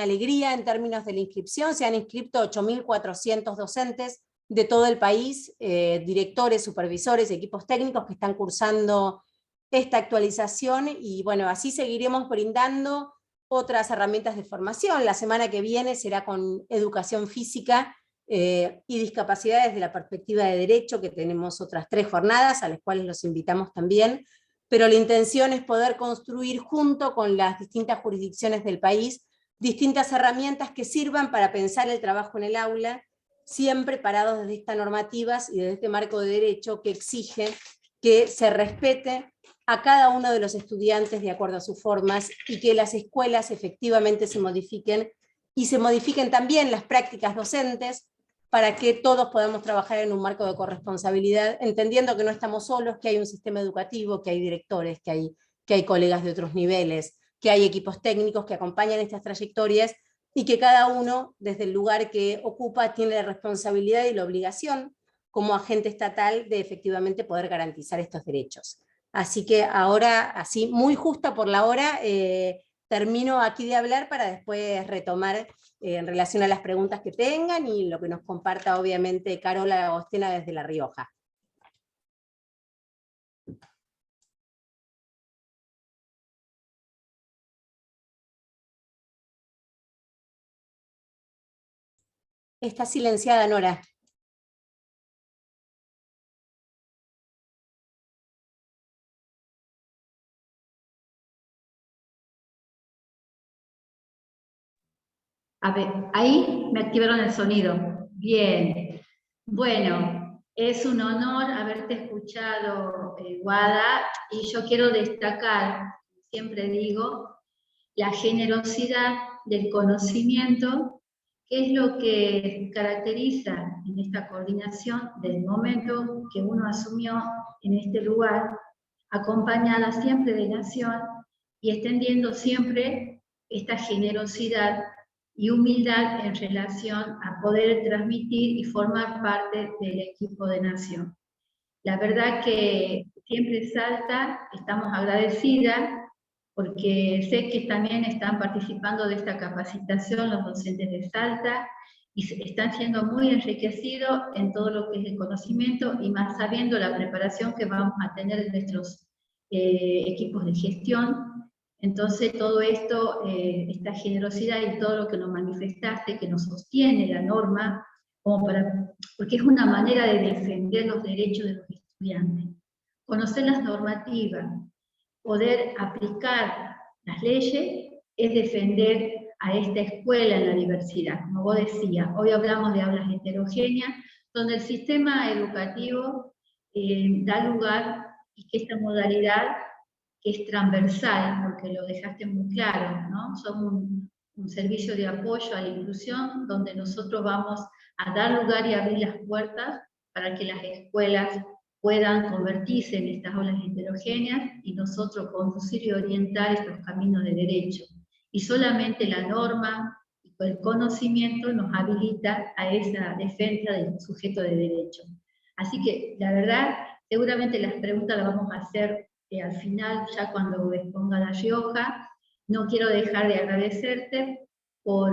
alegría en términos de la inscripción. Se han inscrito 8.400 docentes de todo el país, directores, supervisores, equipos técnicos que están cursando esta actualización, y bueno, así seguiremos brindando otras herramientas de formación. La semana que viene será con educación física y discapacidad desde la perspectiva de derecho, que tenemos otras 3 jornadas a las cuales los invitamos también, pero la intención es poder construir junto con las distintas jurisdicciones del país distintas herramientas que sirvan para pensar el trabajo en el aula, siempre parados desde estas normativas y desde este marco de derecho que exige que se respete a cada uno de los estudiantes de acuerdo a sus formas, y que las escuelas efectivamente se modifiquen, y se modifiquen también las prácticas docentes, para que todos podamos trabajar en un marco de corresponsabilidad, entendiendo que no estamos solos, que hay un sistema educativo, que hay directores, que hay colegas de otros niveles, que hay equipos técnicos que acompañan estas trayectorias, y que cada uno, desde el lugar que ocupa, tiene la responsabilidad y la obligación, como agente estatal, de efectivamente poder garantizar estos derechos. Así que ahora, así muy justa por la hora, termino aquí de hablar para después retomar en relación a las preguntas que tengan y lo que nos comparta obviamente Carola Agostena desde La Rioja. Está silenciada, Nora.
A ver, ahí me activaron el sonido. Bien. Bueno, Es un honor haberte escuchado, Guada, y yo quiero destacar, siempre digo, la generosidad del conocimiento, que es lo que caracteriza en esta coordinación del momento que uno asumió en este lugar, acompañada siempre de Nación y extendiendo siempre esta generosidad y humildad en relación a poder transmitir y formar parte del equipo de Nación. La verdad que siempre Salta, estamos agradecidas porque sé que también están participando de esta capacitación los docentes de Salta y están siendo muy enriquecidos en todo lo que es el conocimiento y más sabiendo la preparación que vamos a tener de nuestros equipos de gestión. Entonces todo esto, esta generosidad y todo lo que nos manifestaste, que nos sostiene la norma, porque es una manera de defender los derechos de los estudiantes. Conocer las normativas, poder aplicar las leyes, es defender a esta escuela en la diversidad. Como vos decías, hoy hablamos de aulas heterogéneas, donde el sistema educativo da lugar y que esta modalidad que es transversal, porque lo dejaste muy claro, ¿no? Somos un servicio de apoyo a la inclusión, donde nosotros vamos a dar lugar y abrir las puertas para que las escuelas puedan convertirse en estas aulas heterogéneas y nosotros conducir y orientar estos caminos de derecho. Y solamente la norma y el conocimiento nos habilita a esa defensa del sujeto de derecho. Así que, la verdad, seguramente las preguntas las vamos a hacer al final, ya cuando exponga La Rioja. No quiero dejar de agradecerte por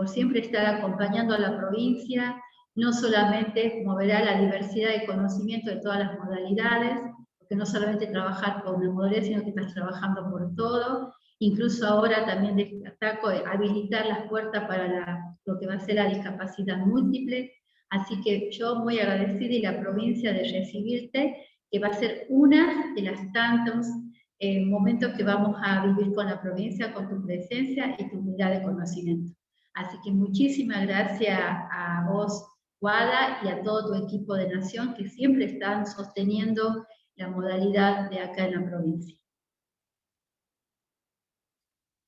siempre estar acompañando a la provincia, no solamente, como verá, la diversidad de conocimiento de todas las modalidades, porque no solamente trabajar con una modalidad, sino que estás trabajando por todo. Incluso ahora también destaco habilitar las puertas para lo que va a ser la discapacidad múltiple. Así que yo muy agradecida y la provincia de recibirte, que va a ser una de las tantos momentos que vamos a vivir con la provincia, con tu presencia y tu humildad de conocimiento. Así que muchísimas gracias a vos, Guada, y a todo tu equipo de Nación, que siempre están sosteniendo la modalidad de acá en la provincia.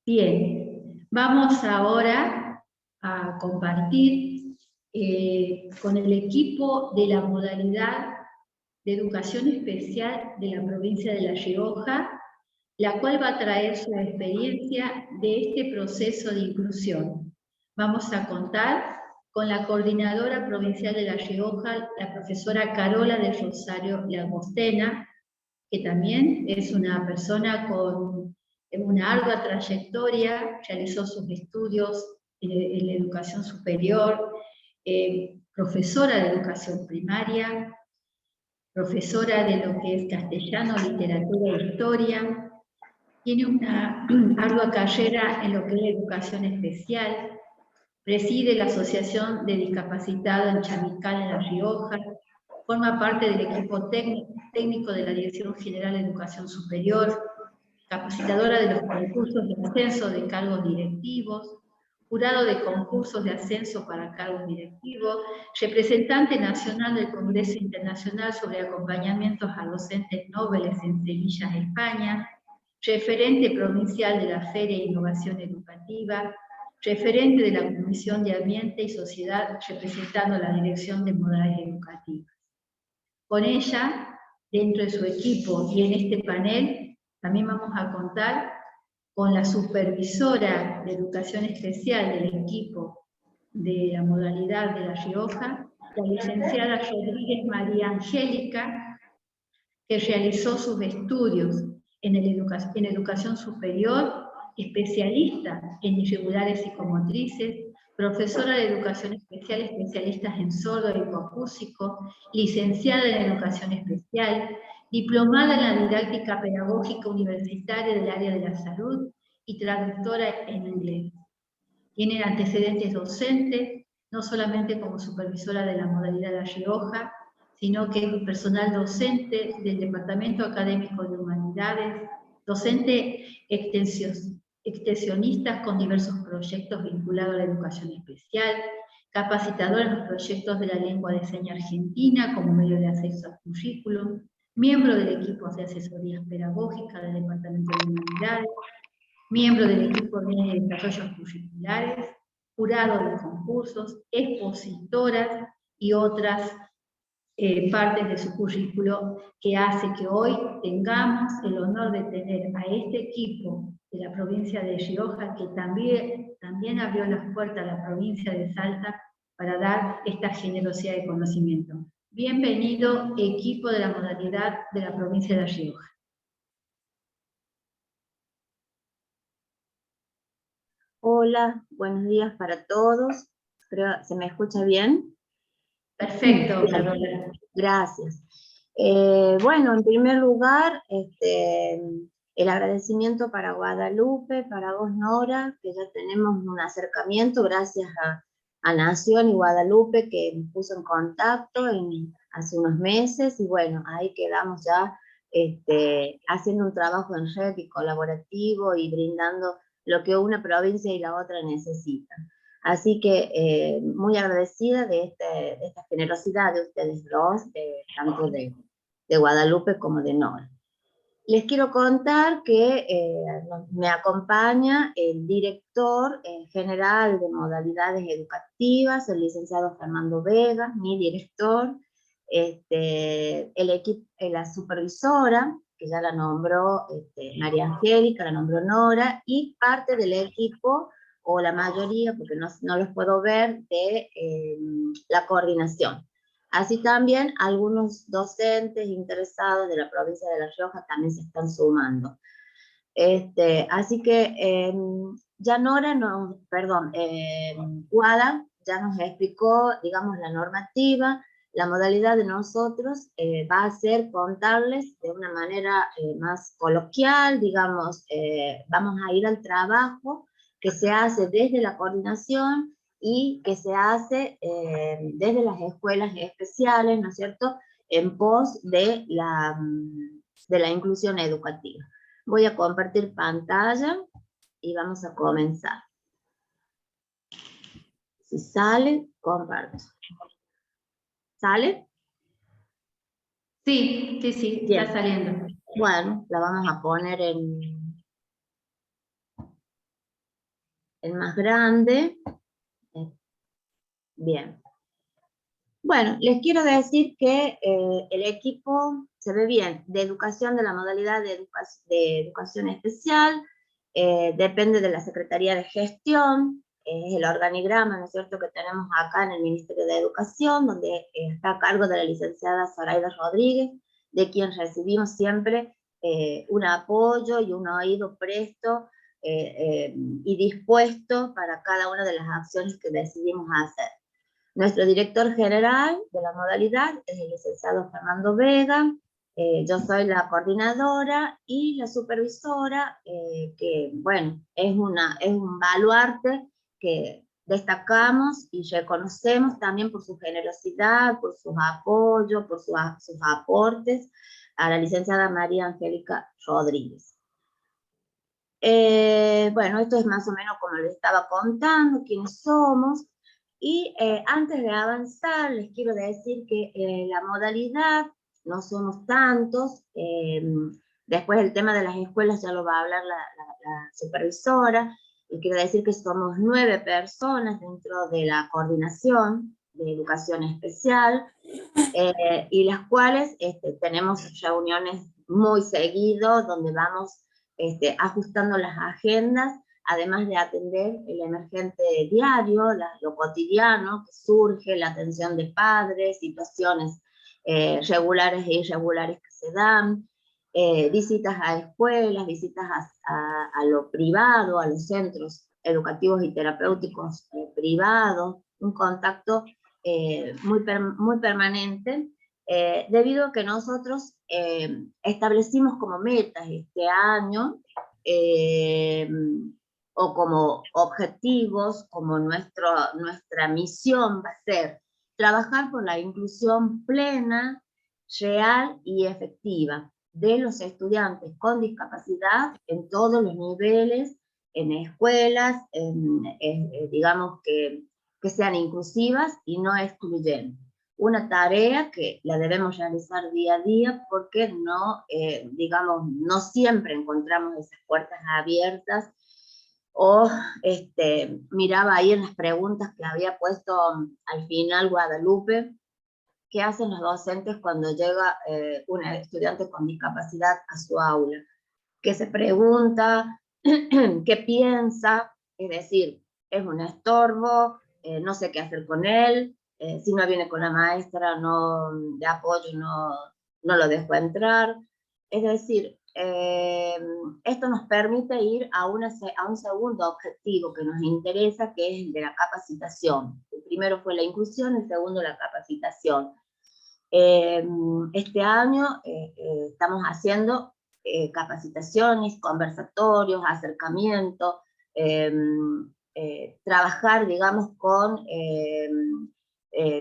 Bien, vamos ahora a compartir con el equipo de la modalidad de educación especial de la provincia de La Rioja, la cual va a traer su experiencia de este proceso de inclusión. Vamos a contar con la coordinadora provincial de La Rioja, la profesora Carola del Rosario Lagostena, que también es una persona con una ardua trayectoria, realizó sus estudios en la educación superior, profesora de educación primaria, profesora de lo que es castellano, literatura e historia, tiene una ardua carrera en lo que es educación especial, preside la Asociación de Discapacitados en Chamical, en La Rioja, forma parte del equipo técnico de la Dirección General de Educación Superior, capacitadora de los concursos de ascenso de cargos directivos, jurado de concursos de ascenso para cargos directivos, representante nacional del Congreso Internacional sobre Acompañamientos a Docentes Nobles en Sevilla, España, referente provincial de la Feria de Innovación Educativa, referente de la Comisión de Ambiente y Sociedad representando la Dirección de Modalidades Educativas. Con ella, dentro de su equipo y en este panel, también vamos a contar con la supervisora de educación especial del equipo de la modalidad de La Rioja, la licenciada Rodríguez María Angélica, que realizó sus estudios en educación superior, especialista en irregulares psicomotrices, profesora de educación especial, especialista en sordo y hipoacúsico, licenciada en educación especial, diplomada en la didáctica pedagógica universitaria del área de la salud y traductora en inglés. Tiene antecedentes docentes, no solamente como supervisora de la modalidad de La Rioja, sino que es personal docente del Departamento Académico de Humanidades, docente extensionistas con diversos proyectos vinculados a la educación especial, capacitador en los proyectos de la lengua de señas argentina como medio de acceso al currículum, miembro del equipo de asesorías pedagógicas del Departamento de Humanidades, miembro del equipo de desarrollos curriculares, jurado de concursos, expositora y otras partes de su currículo que hace que hoy tengamos el honor de tener a este equipo de la provincia de Rioja que también abrió las puertas a la provincia de Salta para dar esta generosidad de conocimiento. Bienvenido, equipo de la modalidad de la provincia de Rioja.
Hola, buenos días para todos. Creo, ¿se me escucha bien?
Perfecto,
Bien,
Carola.
gracias. Bueno, en primer lugar, el agradecimiento para Guadalupe, para vos, Nora, que ya tenemos un acercamiento gracias a Nación y Guadalupe, que nos puso en contacto hace unos meses, y bueno, ahí quedamos ya haciendo un trabajo en red y colaborativo y brindando lo que una provincia y la otra necesitan. Así que muy agradecida de esta generosidad de ustedes dos, tanto de Guadalupe como de Nora. Les quiero contar que me acompaña el director general de modalidades educativas, el licenciado Fernando Vega, mi director, el equipo, la supervisora, que ya la nombró María Angélica, la nombró Nora, y parte del equipo, o la mayoría, porque no los puedo ver, de la coordinación. Así también algunos docentes interesados de la provincia de La Rioja también se están sumando. Así que ya Nora, Guada ya nos explicó, digamos, la normativa. La modalidad de nosotros va a ser contarles de una manera más coloquial, digamos, vamos a ir al trabajo que se hace desde la coordinación y que se hace desde las escuelas especiales, ¿no es cierto?, en pos de la inclusión educativa. Voy a compartir pantalla y vamos a comenzar. Si sale, comparto. ¿Sale?
Sí,
Bien.
está saliendo.
Bueno, la vamos a poner en más grande. Bien. Bueno, les quiero decir que el equipo se ve bien, de educación, de la modalidad de educación especial, depende de la Secretaría de Gestión, es el organigrama, ¿no es cierto?, que tenemos acá en el Ministerio de Educación, donde está a cargo de la licenciada Zoraida Rodríguez, de quien recibimos siempre un apoyo y un oído presto y dispuesto para cada una de las acciones que decidimos hacer. Nuestro director general de la modalidad es el licenciado Fernando Vega, yo soy la coordinadora y la supervisora, que bueno, es un baluarte que destacamos y reconocemos también por su generosidad, por sus apoyos, por sus aportes, a la licenciada María Angélica Rodríguez. Bueno, esto es más o menos como les estaba contando, quiénes somos. Y antes de avanzar, les quiero decir que la modalidad, no somos tantos, después el tema de las escuelas ya lo va a hablar la supervisora, y quiero decir que somos 9 personas dentro de la coordinación de educación especial, y las cuales tenemos reuniones muy seguido, donde vamos ajustando las agendas, además de atender el emergente diario, lo cotidiano que surge, la atención de padres, situaciones regulares e irregulares que se dan, visitas a escuelas, visitas a lo privado, a los centros educativos y terapéuticos privados, un contacto muy permanente, debido a que nosotros establecimos como metas este año, o como objetivos, como nuestra misión va a ser trabajar por la inclusión plena, real y efectiva de los estudiantes con discapacidad en todos los niveles, en escuelas, digamos que que sean inclusivas y no excluyentes. Una tarea que la debemos realizar día a día porque no, digamos, no siempre encontramos esas puertas abiertas. O miraba ahí en las preguntas que había puesto al final Guadalupe, ¿qué hacen los docentes cuando llega un estudiante con discapacidad a su aula? ¿Qué se pregunta? ¿Qué piensa? Es decir, es un estorbo, no sé qué hacer con él, si no viene con la maestra de apoyo no lo dejo entrar. Es decir, esto nos permite ir a un segundo objetivo que nos interesa, que es el de la capacitación. El primero fue la inclusión, el segundo la capacitación. Este año estamos haciendo capacitaciones, conversatorios, acercamientos, trabajar, digamos, con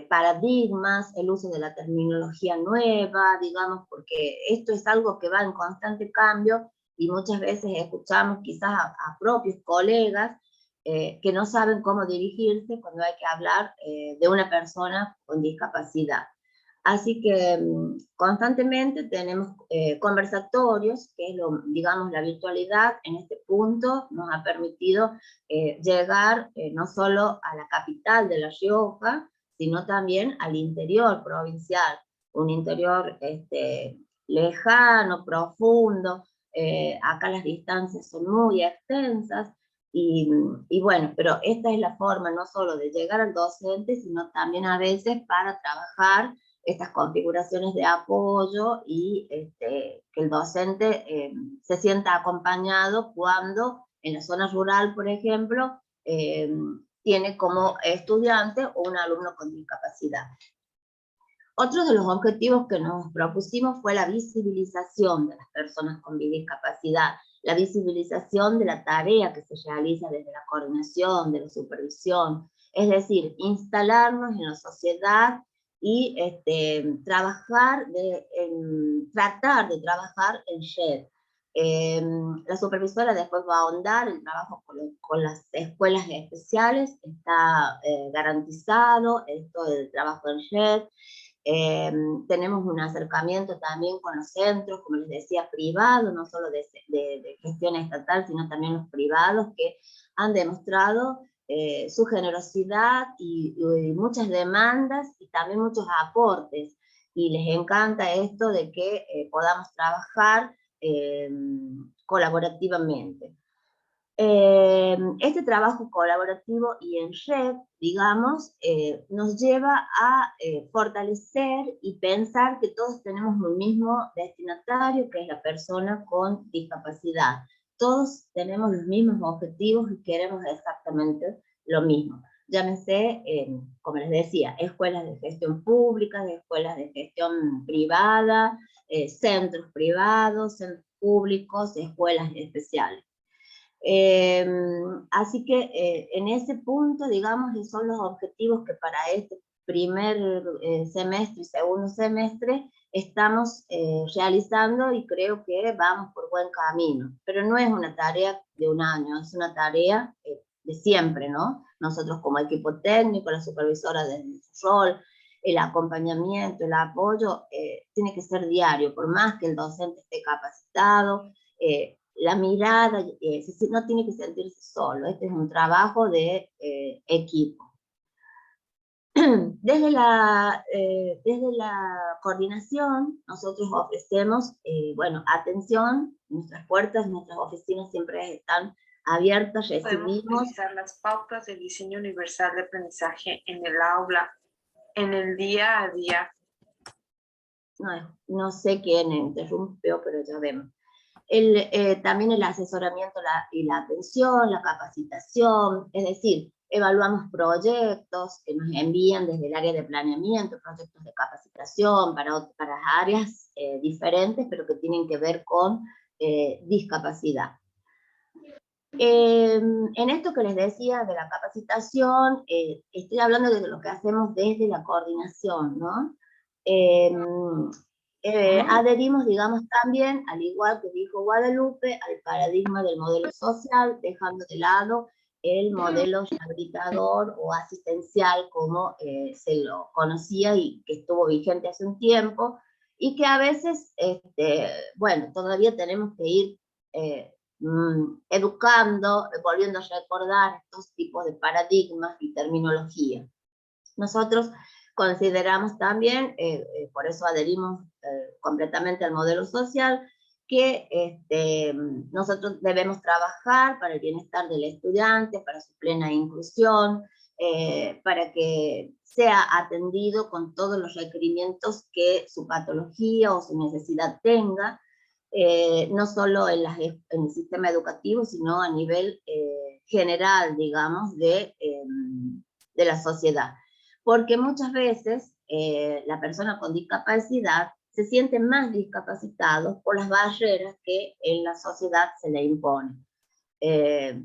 paradigmas, el uso de la terminología nueva, digamos, porque esto es algo que va en constante cambio y muchas veces escuchamos quizás a propios colegas que no saben cómo dirigirse cuando hay que hablar de una persona con discapacidad. Así que constantemente tenemos conversatorios, que es, digamos, la virtualidad en este punto nos ha permitido llegar no solo a la capital de La Rioja, sino también al interior provincial, un interior lejano, profundo, acá las distancias son muy extensas, y bueno, pero esta es la forma no solo de llegar al docente, sino también a veces para trabajar estas configuraciones de apoyo y que el docente se sienta acompañado cuando en la zona rural, por ejemplo, tiene como estudiante o un alumno con discapacidad. Otro de los objetivos que nos propusimos fue la visibilización de las personas con discapacidad, la visibilización de la tarea que se realiza desde la coordinación, de la supervisión, es decir, instalarnos en la sociedad y tratar de trabajar en red. La supervisora después va a ahondar el trabajo con las escuelas especiales, está garantizado esto del trabajo en red. Tenemos un acercamiento también con los centros, como les decía, privados, no solo de gestión estatal, sino también los privados que han demostrado su generosidad y muchas demandas y también muchos aportes. Y les encanta esto de que podamos trabajar colaborativamente. Este trabajo colaborativo y en red, digamos, nos lleva a fortalecer y pensar que todos tenemos un mismo destinatario, que es la persona con discapacidad. Todos tenemos los mismos objetivos y queremos exactamente lo mismo. Llámense, como les decía, escuelas de gestión pública, escuelas de gestión privada, centros privados, centros públicos, escuelas especiales. Así que en ese punto, digamos, son los objetivos que para este primer semestre y segundo semestre estamos realizando y creo que vamos por buen camino. Pero no es una tarea de un año, es una tarea de siempre, ¿no? Nosotros como equipo técnico, la supervisora de su rol, el acompañamiento, el apoyo, tiene que ser diario, por más que el docente esté capacitado, la mirada, no tiene que sentirse solo, este es un trabajo de equipo. Desde la coordinación, nosotros ofrecemos, bueno, atención, nuestras puertas, nuestras oficinas siempre están abiertas, recibimos.
Podemos utilizar las pautas del diseño universal de aprendizaje en el aula, en el día a día.
No sé quién interrumpió, pero ya vemos. También el asesoramiento y la atención, la capacitación, es decir, evaluamos proyectos que nos envían desde el área de planeamiento, proyectos de capacitación para áreas diferentes, pero que tienen que ver con discapacidad. En esto que les decía de la capacitación, estoy hablando de lo que hacemos desde la coordinación, ¿no? Adherimos, digamos, también, al igual que dijo Guadalupe, al paradigma del modelo social, dejando de lado el modelo rehabilitador o asistencial como se lo conocía y que estuvo vigente hace un tiempo, y que a veces, bueno, todavía tenemos que ir educando, volviendo a recordar estos tipos de paradigmas y terminología. Nosotros consideramos también, por eso adherimos completamente al modelo social, que nosotros debemos trabajar para el bienestar del estudiante, para su plena inclusión, para que sea atendido con todos los requerimientos que su patología o su necesidad tenga, no solo en el sistema educativo, sino a nivel general, digamos, de la sociedad. Porque muchas veces la persona con discapacidad se siente más discapacitado por las barreras que en la sociedad se le imponen.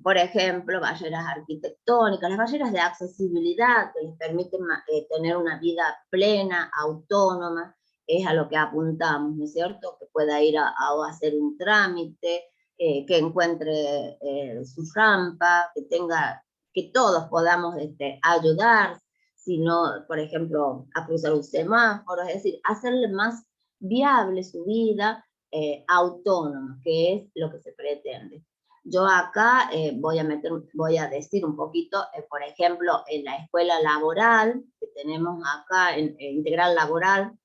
Por ejemplo, barreras arquitectónicas, las barreras de accesibilidad que les permiten tener una vida plena, autónoma, es a lo que apuntamos, ¿no es cierto? Que pueda ir a hacer un trámite, que encuentre su rampa, que todos podamos ayudar, sino, por ejemplo, a cruzar un semáforo, es decir, hacerle más viable su vida autónoma, que es lo que se pretende. Yo acá voy a decir un poquito, por ejemplo, en la escuela laboral, que tenemos acá, en Integral Laboral,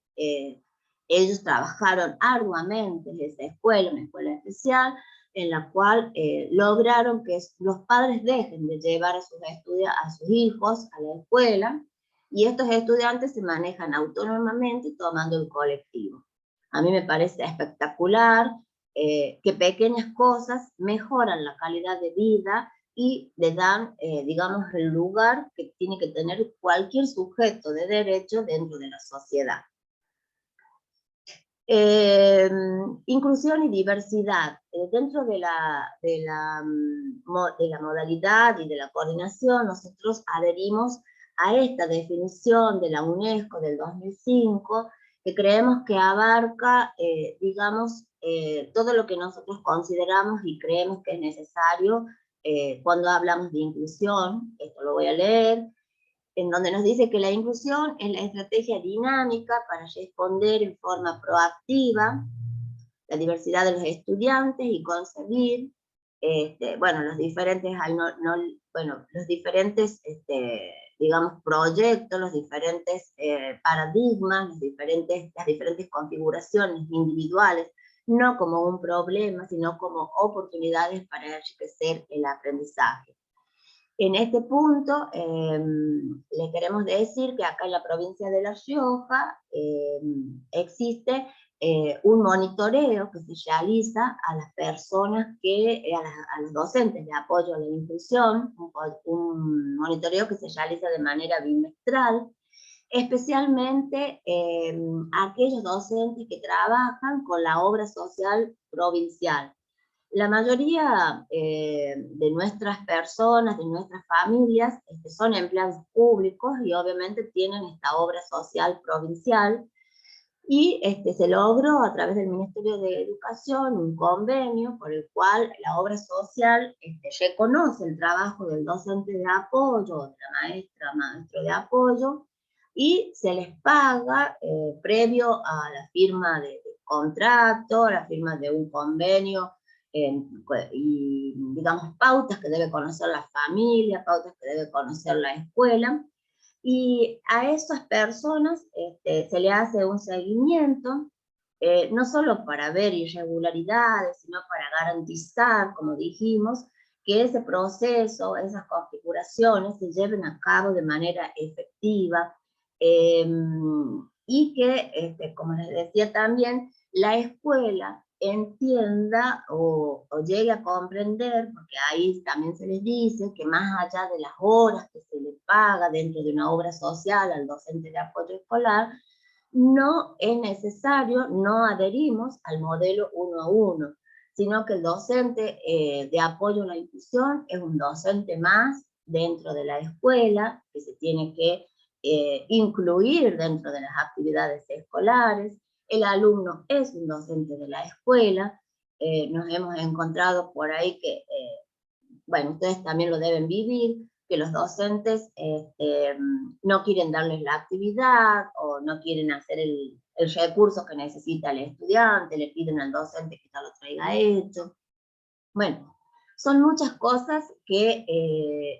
ellos trabajaron arduamente en esa escuela, una escuela especial, en la cual lograron que los padres dejen de llevar a sus hijos a la escuela, y estos estudiantes se manejan autónomamente tomando el colectivo. A mí me parece espectacular que pequeñas cosas mejoran la calidad de vida y le dan, digamos, el lugar que tiene que tener cualquier sujeto de derecho dentro de la sociedad. Inclusión y diversidad. Dentro de la modalidad y de la coordinación, nosotros adherimos a esta definición de la UNESCO del 2005, que creemos que abarca, digamos, todo lo que nosotros consideramos y creemos que es necesario cuando hablamos de inclusión. Esto lo voy a leer, en donde nos dice que la inclusión es la estrategia dinámica para responder en forma proactiva la diversidad de los estudiantes y concebir, bueno, los diferentes, digamos, proyectos, los diferentes paradigmas, las diferentes configuraciones individuales, no como un problema, sino como oportunidades para enriquecer el aprendizaje. En este punto, le queremos decir que acá en la provincia de La Rioja existe un monitoreo que se realiza a las personas a los docentes de apoyo a la inclusión, un monitoreo que se realiza de manera bimestral, especialmente aquellos docentes que trabajan con la obra social provincial. La mayoría de nuestras personas, de nuestras familias, son empleados públicos y obviamente tienen esta obra social provincial, y se logró a través del Ministerio de Educación un convenio por el cual la obra social reconoce el trabajo del docente de apoyo, de la maestro de apoyo, y se les paga previo a la firma de contrato, la firma de un convenio, y digamos pautas que debe conocer la familia, pautas que debe conocer la escuela, y a esas personas se le hace un seguimiento, no solo para ver irregularidades, sino para garantizar, como dijimos, que ese proceso, esas configuraciones se lleven a cabo de manera efectiva, y que, como les decía también, la escuela entienda o llegue a comprender, porque ahí también se les dice que más allá de las horas que se le paga dentro de una obra social al docente de apoyo escolar, no es necesario, no adherimos al modelo 1 a 1, sino que el docente de apoyo a la inclusión es un docente más dentro de la escuela, que se tiene que incluir dentro de las actividades escolares. El alumno es un docente de la escuela. Nos hemos encontrado por ahí que bueno, ustedes también lo deben vivir, que los docentes no quieren darles la actividad o no quieren hacer el recurso que necesita el estudiante, le piden al docente que ya lo traiga hecho. Bueno, son muchas cosas que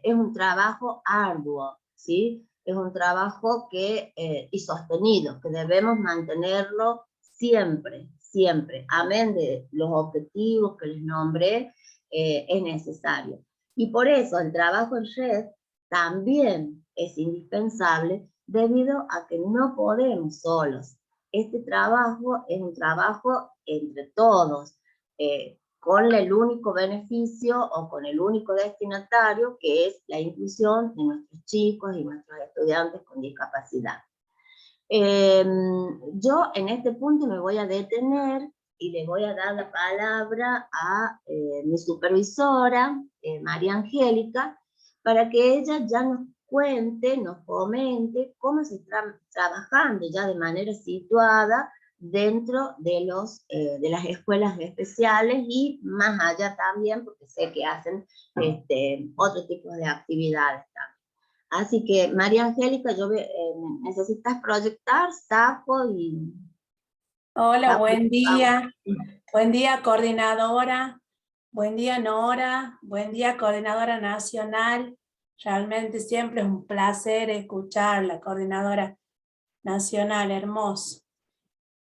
es un trabajo arduo, ¿sí? Es un trabajo y sostenido, que debemos mantenerlo siempre, siempre. Amén de los objetivos que les nombré, es necesario. Y por eso el trabajo en red también es indispensable debido a que no podemos solos. Este trabajo es un trabajo entre todos, con el único beneficio o con el único destinatario que es la inclusión de nuestros chicos y nuestros estudiantes con discapacidad. Yo en este punto me voy a detener y le voy a dar la palabra a mi supervisora, María Angélica, para que ella ya nos cuente, nos comente cómo se está trabajando ya de manera situada dentro de las escuelas especiales y más allá también, porque sé que hacen otro tipo de actividades también. Así que, María Angélica, necesitas proyectar, saco y...
Hola, buen día. Buen día, coordinadora. Buen día, Nora. Buen día, coordinadora nacional. Realmente siempre es un placer escuchar la coordinadora nacional, hermoso.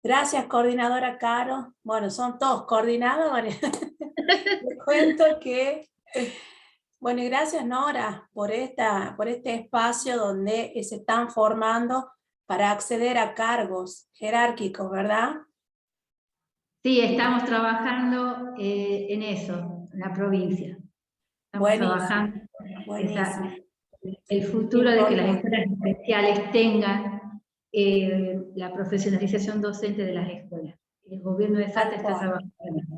Gracias, coordinadora Caro. Bueno, son todos coordinadores. Les cuento que... Bueno, y gracias, Nora, por este espacio donde se están formando para acceder a cargos jerárquicos, ¿verdad?
Sí, estamos trabajando en eso, en la provincia. Estamos
Buenísimo,
trabajando
buenísimo.
el futuro de que las escuelas especiales tengan la profesionalización docente de las escuelas. El gobierno de Salta está trabajando en eso.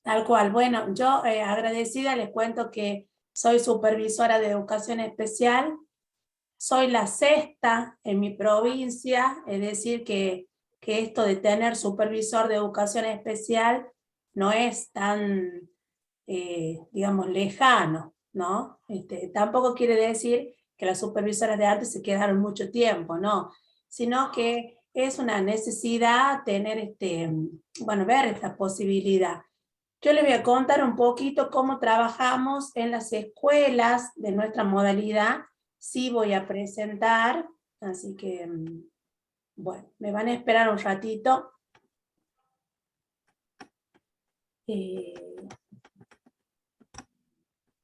Tal cual. Bueno, yo agradecida les cuento que soy supervisora de educación especial. Soy la sexta en mi provincia, es decir que esto de tener supervisor de educación especial no es tan, digamos, lejano, ¿no? Tampoco quiere decir que las supervisoras de arte se quedaron mucho tiempo, no, sino que es una necesidad tener, bueno, ver esta posibilidad. Yo les voy a contar un poquito cómo trabajamos en las escuelas de nuestra modalidad. Sí voy a presentar, así que, bueno, me van a esperar un ratito.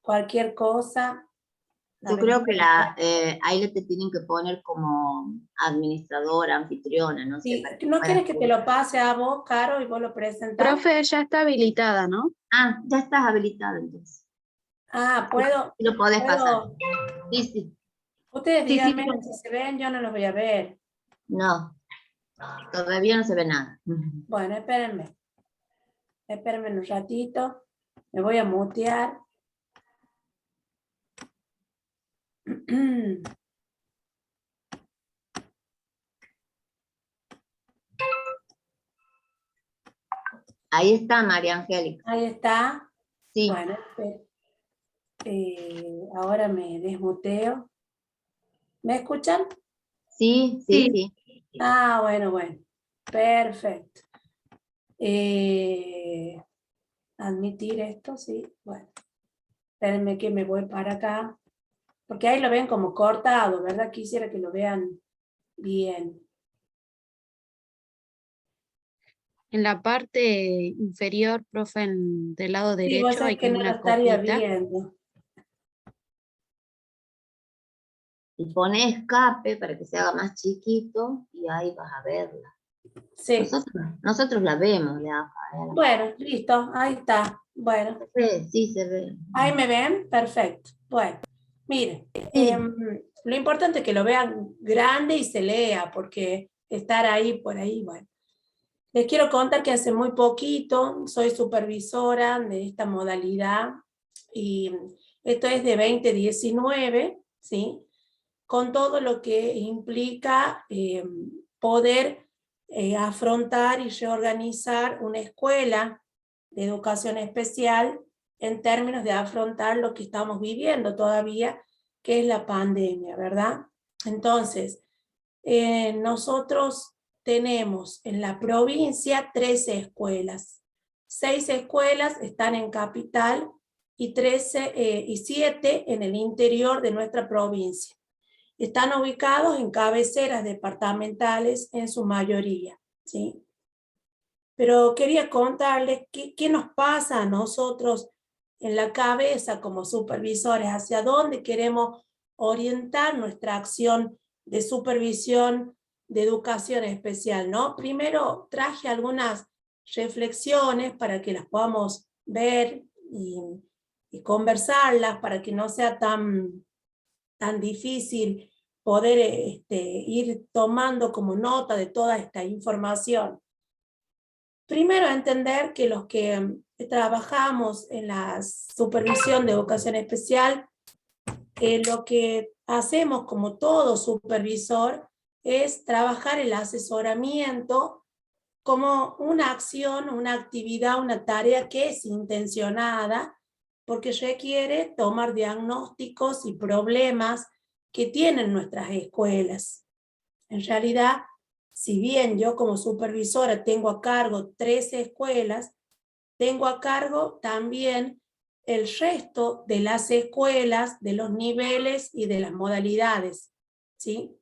Cualquier cosa.
Yo creo que ahí te tienen que poner como administradora, anfitriona, no sé.
Sí, ¿no quieres que te lo pase a vos, Caro, y vos lo presentás?
Profe, ya está habilitada, ¿no?
Ah, ya estás habilitada entonces.
Ah, ¿puedo?
Sí, lo podés pasar. Sí, sí.
Ustedes
Sí,
díganme
sí.
si se ven, yo no los voy a ver.
No, todavía no se ve nada.
Bueno, espérenme. Espérenme un ratito. Me voy a mutear.
Ahí está María Angélica.
Ahí está.
Sí.
Bueno, ahora me desmuteo. ¿Me escuchan?
Sí, sí, sí.
Ah, bueno, bueno. Perfecto. Admitir esto, sí. Bueno. Espérenme que me voy para acá. Porque ahí lo ven como cortado, ¿verdad? Quisiera que lo vean bien.
En la parte inferior, profe, del lado
Sí, vos
derecho hay
sabés que
como
no lo
una
estaría
copita.
viendo.
Y pone escape para que se haga más chiquito y ahí vas a verla.
Sí.
Nosotros la vemos de acá.
Bueno, listo, ahí está. Bueno.
Sí, se ve.
Ahí me ven, perfecto. Bueno, miren, lo importante es que lo vean grande y se lea, porque estar ahí por ahí, bueno. Les quiero contar que hace muy poquito soy supervisora de esta modalidad y esto es de 2019, ¿sí? Con todo lo que implica poder afrontar y reorganizar una escuela de educación especial en términos de afrontar lo que estamos viviendo todavía, que es la pandemia, ¿verdad? Entonces, nosotros tenemos en la provincia 13 escuelas. 6 escuelas están en capital y 7 en el interior de nuestra provincia. Están ubicados en cabeceras departamentales en su mayoría, ¿sí? Pero quería contarles qué nos pasa a nosotros en la cabeza como supervisores, hacia dónde queremos orientar nuestra acción de supervisión de educación especial, ¿no? Primero traje algunas reflexiones para que las podamos ver y conversarlas, para que no sea tan difícil poder ir tomando como nota de toda esta información. Primero, entender que los que trabajamos en la supervisión de educación especial, lo que hacemos como todo supervisor es trabajar el asesoramiento como una acción, una actividad, una tarea que es intencionada, porque requiere tomar diagnósticos y problemas que tienen nuestras escuelas. En realidad, si bien yo como supervisora tengo a cargo 13 escuelas, tengo a cargo también el resto de las escuelas, de los niveles y de las modalidades, ¿sí?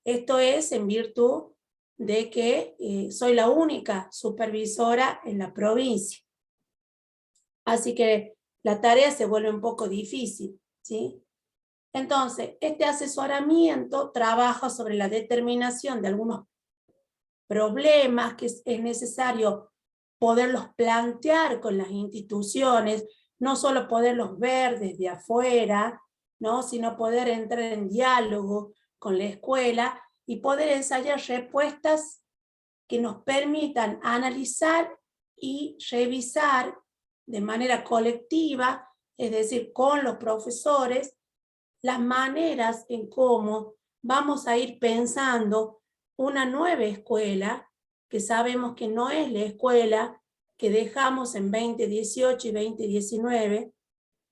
Esto es en virtud de que soy la única supervisora en la provincia. Así que la tarea se vuelve un poco difícil, ¿sí? Entonces, este asesoramiento trabaja sobre la determinación de algunos problemas que es necesario poderlos plantear con las instituciones, no solo poderlos ver desde afuera, ¿no? Sino poder entrar en diálogo con la escuela y poder ensayar respuestas que nos permitan analizar y revisar de manera colectiva, es decir, con los profesores, las maneras en cómo vamos a ir pensando una nueva escuela, que sabemos que no es la escuela que dejamos en 2018 y 2019,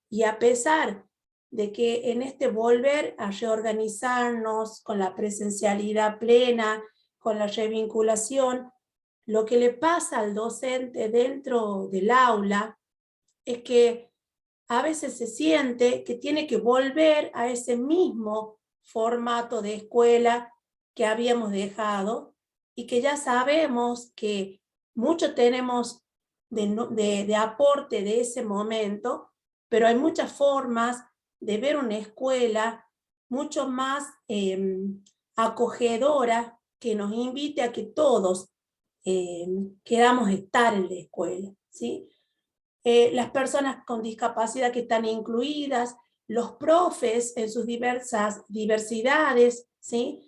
y a pesar de que en este volver a reorganizarnos con la presencialidad plena, con la revinculación, lo que le pasa al docente dentro del aula es que a veces se siente que tiene que volver a ese mismo formato de escuela que habíamos dejado y que ya sabemos que mucho tenemos de aporte de ese momento, pero hay muchas formas de ver una escuela mucho más acogedora que nos invite a que todos queramos estar en la escuela, ¿sí? Las personas con discapacidad que están incluidas, los profes en sus diversas diversidades, ¿sí?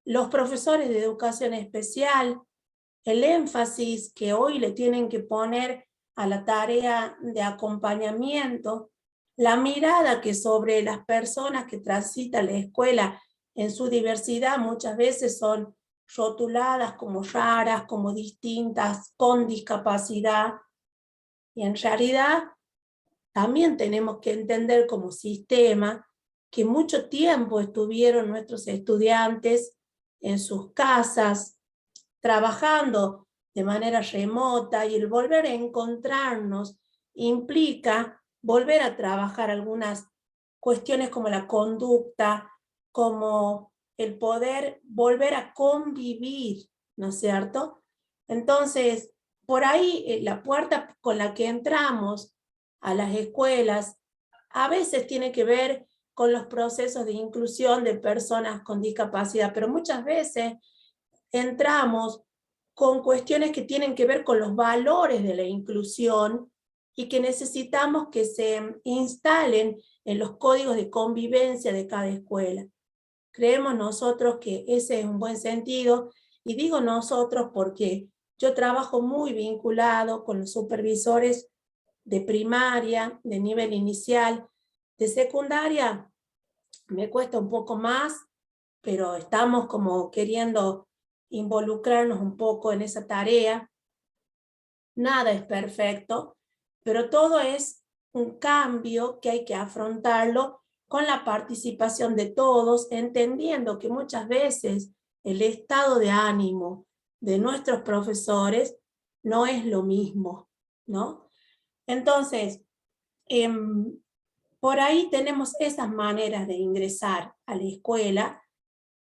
Los profesores de educación especial, el énfasis que hoy le tienen que poner a la tarea de acompañamiento, la mirada que sobre las personas que transitan la escuela en su diversidad muchas veces son rotuladas como raras, como distintas, con discapacidad. Y en realidad también tenemos que entender como sistema que mucho tiempo estuvieron nuestros estudiantes en sus casas, trabajando de manera remota, y el volver a encontrarnos implica volver a trabajar algunas cuestiones como la conducta, como el poder volver a convivir, ¿no es cierto? Entonces, por ahí la puerta con la que entramos a las escuelas a veces tiene que ver con los procesos de inclusión de personas con discapacidad, pero muchas veces entramos con cuestiones que tienen que ver con los valores de la inclusión y que necesitamos que se instalen en los códigos de convivencia de cada escuela. Creemos nosotros que ese es un buen sentido, y digo nosotros porque yo trabajo muy vinculado con los supervisores de primaria, de nivel inicial, de secundaria. Me cuesta un poco más, pero estamos como queriendo involucrarnos un poco en esa tarea. Nada es perfecto, pero todo es un cambio que hay que afrontarlo con la participación de todos, entendiendo que muchas veces el estado de ánimo de nuestros profesores no es lo mismo, ¿no? Entonces, por ahí tenemos esas maneras de ingresar a la escuela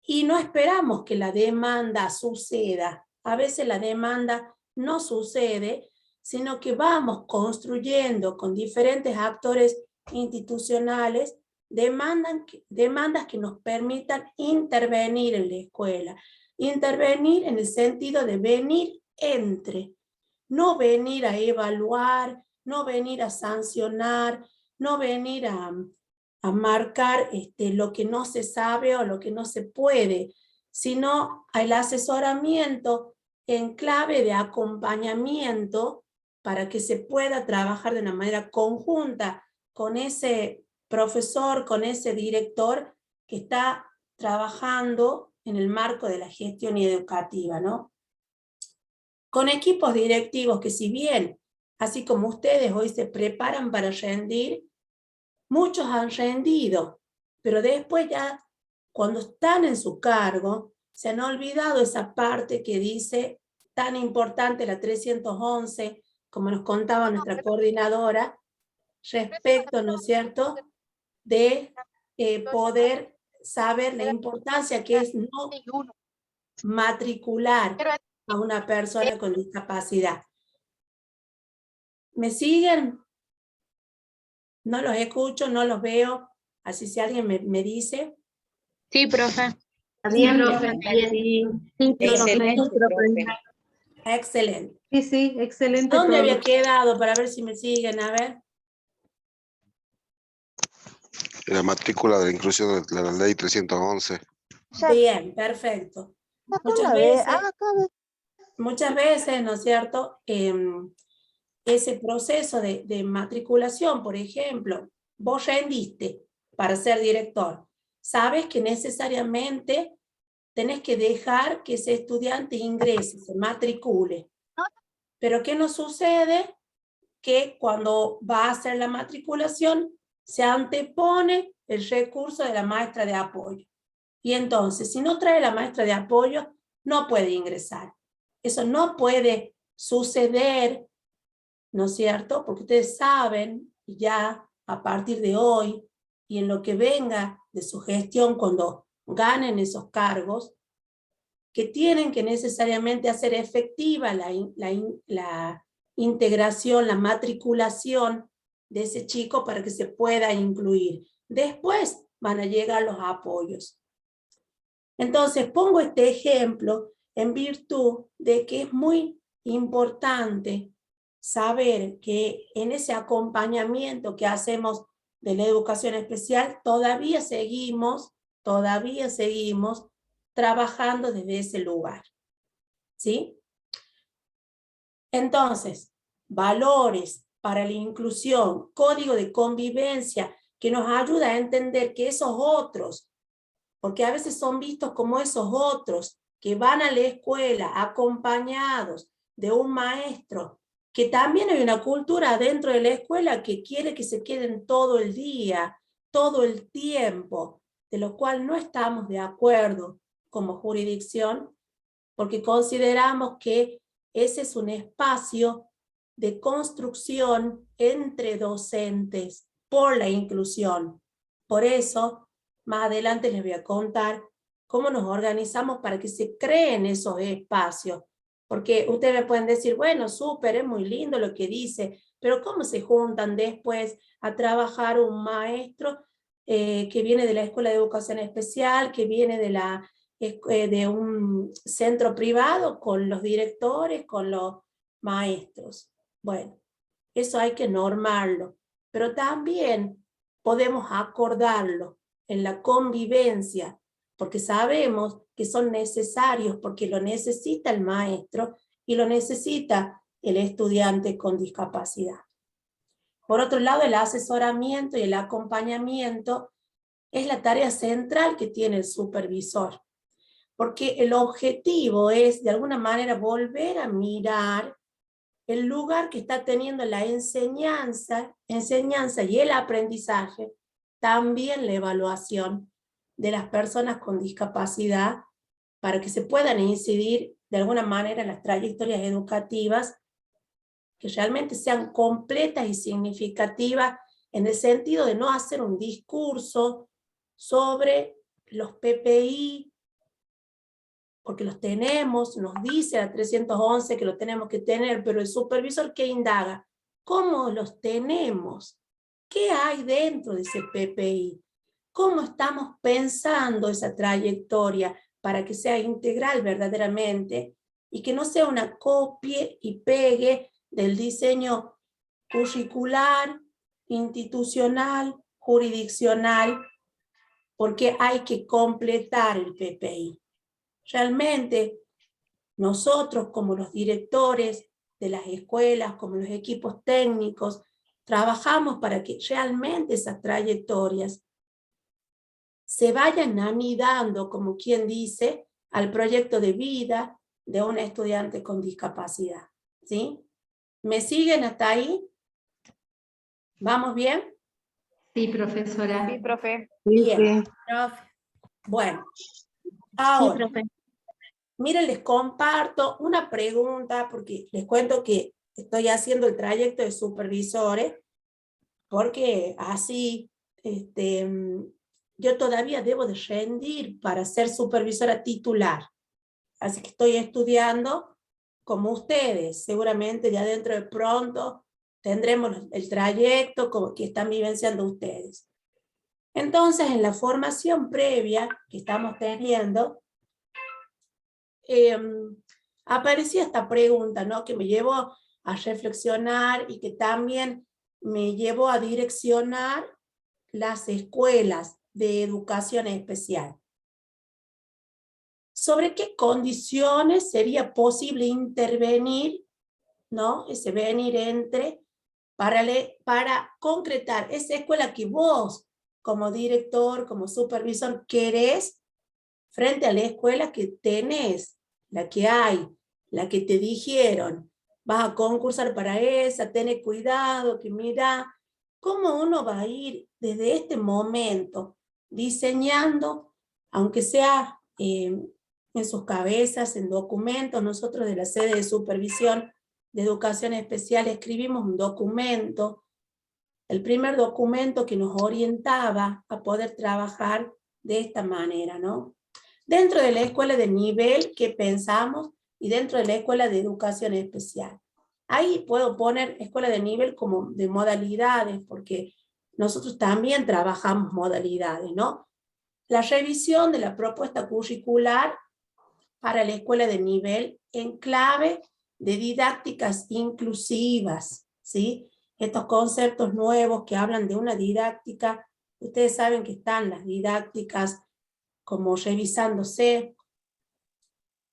y no esperamos que la demanda suceda. A veces la demanda no sucede, sino que vamos construyendo con diferentes actores institucionales demandas que nos permitan intervenir en la escuela. Intervenir en el sentido de venir entre, no venir a evaluar, no venir a sancionar, no venir a marcar lo que no se sabe o lo que no se puede, sino al asesoramiento en clave de acompañamiento para que se pueda trabajar de una manera conjunta con ese profesor, con ese director que está trabajando en el marco de la gestión educativa, ¿no? Con equipos directivos que, si bien, así como ustedes hoy se preparan para rendir, muchos han rendido, pero después ya, cuando están en su cargo, se han olvidado esa parte que dice, tan importante, la 311, como nos contaba nuestra coordinadora, respecto, ¿no es cierto?, de poder saber la importancia que es no matricular a una persona con discapacidad. ¿Me siguen? No los escucho, no los veo, así si alguien me dice.
Sí, profe.
Bien,
profe,
bien.
Sí,
Excelente, profe.
Excelente.
Sí, sí, excelente.
¿Dónde
todo.
había quedado? Para ver si me siguen, a ver.
La matrícula de la inclusión de la ley 311.
Bien, perfecto. Muchas veces, ¿no es cierto?, ese proceso de matriculación, por ejemplo, vos rendiste para ser director, sabes que necesariamente tenés que dejar que ese estudiante ingrese, se matricule. Pero ¿qué nos sucede? Que cuando va a hacer la matriculación, se antepone el recurso de la maestra de apoyo. Y entonces, si no trae la maestra de apoyo, no puede ingresar. Eso no puede suceder, ¿no es cierto? Porque ustedes saben, ya a partir de hoy, y en lo que venga de su gestión cuando ganen esos cargos, que tienen que necesariamente hacer efectiva la integración, la matriculación de ese chico para que se pueda incluir. Después van a llegar los apoyos. Entonces, pongo este ejemplo en virtud de que es muy importante saber que en ese acompañamiento que hacemos de la educación especial, todavía seguimos trabajando desde ese lugar. ¿Sí? Entonces, valores para la inclusión, código de convivencia que nos ayuda a entender que esos otros, porque a veces son vistos como esos otros que van a la escuela acompañados de un maestro, que también hay una cultura dentro de la escuela que quiere que se queden todo el día, todo el tiempo, de lo cual no estamos de acuerdo como jurisdicción, porque consideramos que ese es un espacio de construcción entre docentes por la inclusión. Por eso, más adelante les voy a contar cómo nos organizamos para que se creen esos espacios. Porque ustedes me pueden decir, bueno, súper, es muy lindo lo que dice, pero ¿cómo se juntan después a trabajar un maestro que viene de la Escuela de Educación Especial, que viene de un centro privado, con los directores, con los maestros? Bueno, eso hay que normarlo, pero también podemos acordarlo en la convivencia, porque sabemos que son necesarios, porque lo necesita el maestro y lo necesita el estudiante con discapacidad. Por otro lado, el asesoramiento y el acompañamiento es la tarea central que tiene el supervisor, porque el objetivo es, de alguna manera, volver a mirar el lugar que está teniendo la enseñanza y el aprendizaje, también la evaluación de las personas con discapacidad, para que se puedan incidir de alguna manera en las trayectorias educativas que realmente sean completas y significativas, en el sentido de no hacer un discurso sobre los PPI, porque los tenemos, nos dice la 311 que lo tenemos que tener, pero el supervisor ¿qué indaga? ¿Cómo los tenemos? ¿Qué hay dentro de ese PPI? ¿Cómo estamos pensando esa trayectoria para que sea integral verdaderamente y que no sea una copia y pegue del diseño curricular, institucional, jurisdiccional, porque hay que completar el PPI. Realmente nosotros, como los directores de las escuelas, como los equipos técnicos, trabajamos para que realmente esas trayectorias se vayan anidando, como quien dice, al proyecto de vida de un estudiante con discapacidad. ¿Sí? ¿Me siguen hasta ahí? ¿Vamos bien?
Sí, profesora.
Sí, profe.
Bien. Bueno, ahora, miren, les comparto una pregunta, porque les cuento que estoy haciendo el trayecto de supervisores, porque así yo todavía debo de rendir para ser supervisora titular. Así que estoy estudiando como ustedes. Seguramente ya dentro de pronto tendremos el trayecto como que están vivenciando ustedes. Entonces, en la formación previa que estamos teniendo, aparecía esta pregunta, ¿no? Que me llevó a reflexionar y que también me llevó a direccionar las escuelas de educación especial. ¿Sobre qué condiciones sería posible intervenir, ¿no? Ese venir entre, para concretar esa escuela que vos, como director, como supervisor, querés, frente a la escuela que tenés, la que hay, la que te dijeron, vas a concursar para esa, tenés cuidado, que mira, cómo uno va a ir desde este momento diseñando, aunque sea en sus cabezas, en documentos. Nosotros de la sede de supervisión de educación especial escribimos un documento, el primer documento que nos orientaba a poder trabajar de esta manera, ¿no? Dentro de la escuela de nivel que pensamos y dentro de la escuela de educación especial. Ahí puedo poner escuela de nivel como de modalidades, porque nosotros también trabajamos modalidades, ¿no? La revisión de la propuesta curricular para la escuela de nivel en clave de didácticas inclusivas, ¿sí? Estos conceptos nuevos que hablan de una didáctica, ustedes saben que están las didácticas como revisándose,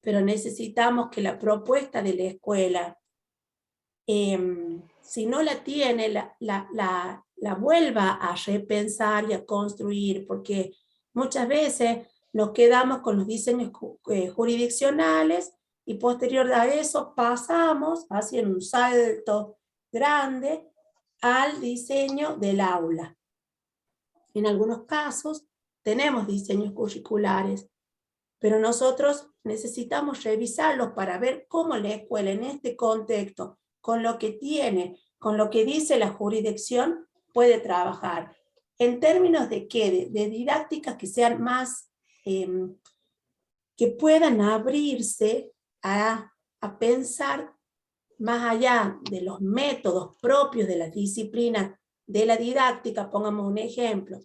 pero necesitamos que la propuesta de la escuela, si no la tiene, la vuelva a repensar y a construir, porque muchas veces nos quedamos con los diseños jurisdiccionales y posterior a eso pasamos, haciendo un salto grande, al diseño del aula. En algunos casos tenemos diseños curriculares, pero nosotros necesitamos revisarlos para ver cómo la escuela en este contexto, con lo que tiene, con lo que dice la jurisdicción, puede trabajar. En términos de qué, de didácticas que sean más, que puedan abrirse a pensar más allá de los métodos propios de las disciplinas de la didáctica. Pongamos un ejemplo,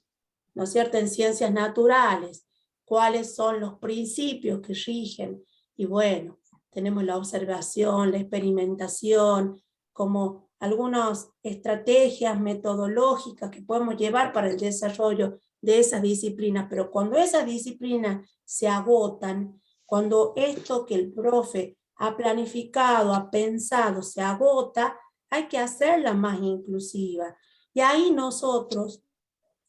¿no es cierto? En ciencias naturales, ¿cuáles son los principios que rigen? Y bueno, tenemos la observación, la experimentación, como algunas estrategias metodológicas que podemos llevar para el desarrollo de esas disciplinas, pero cuando esas disciplinas se agotan, cuando esto que el profe ha planificado, ha pensado, se agota, hay que hacerla más inclusiva. Y ahí nosotros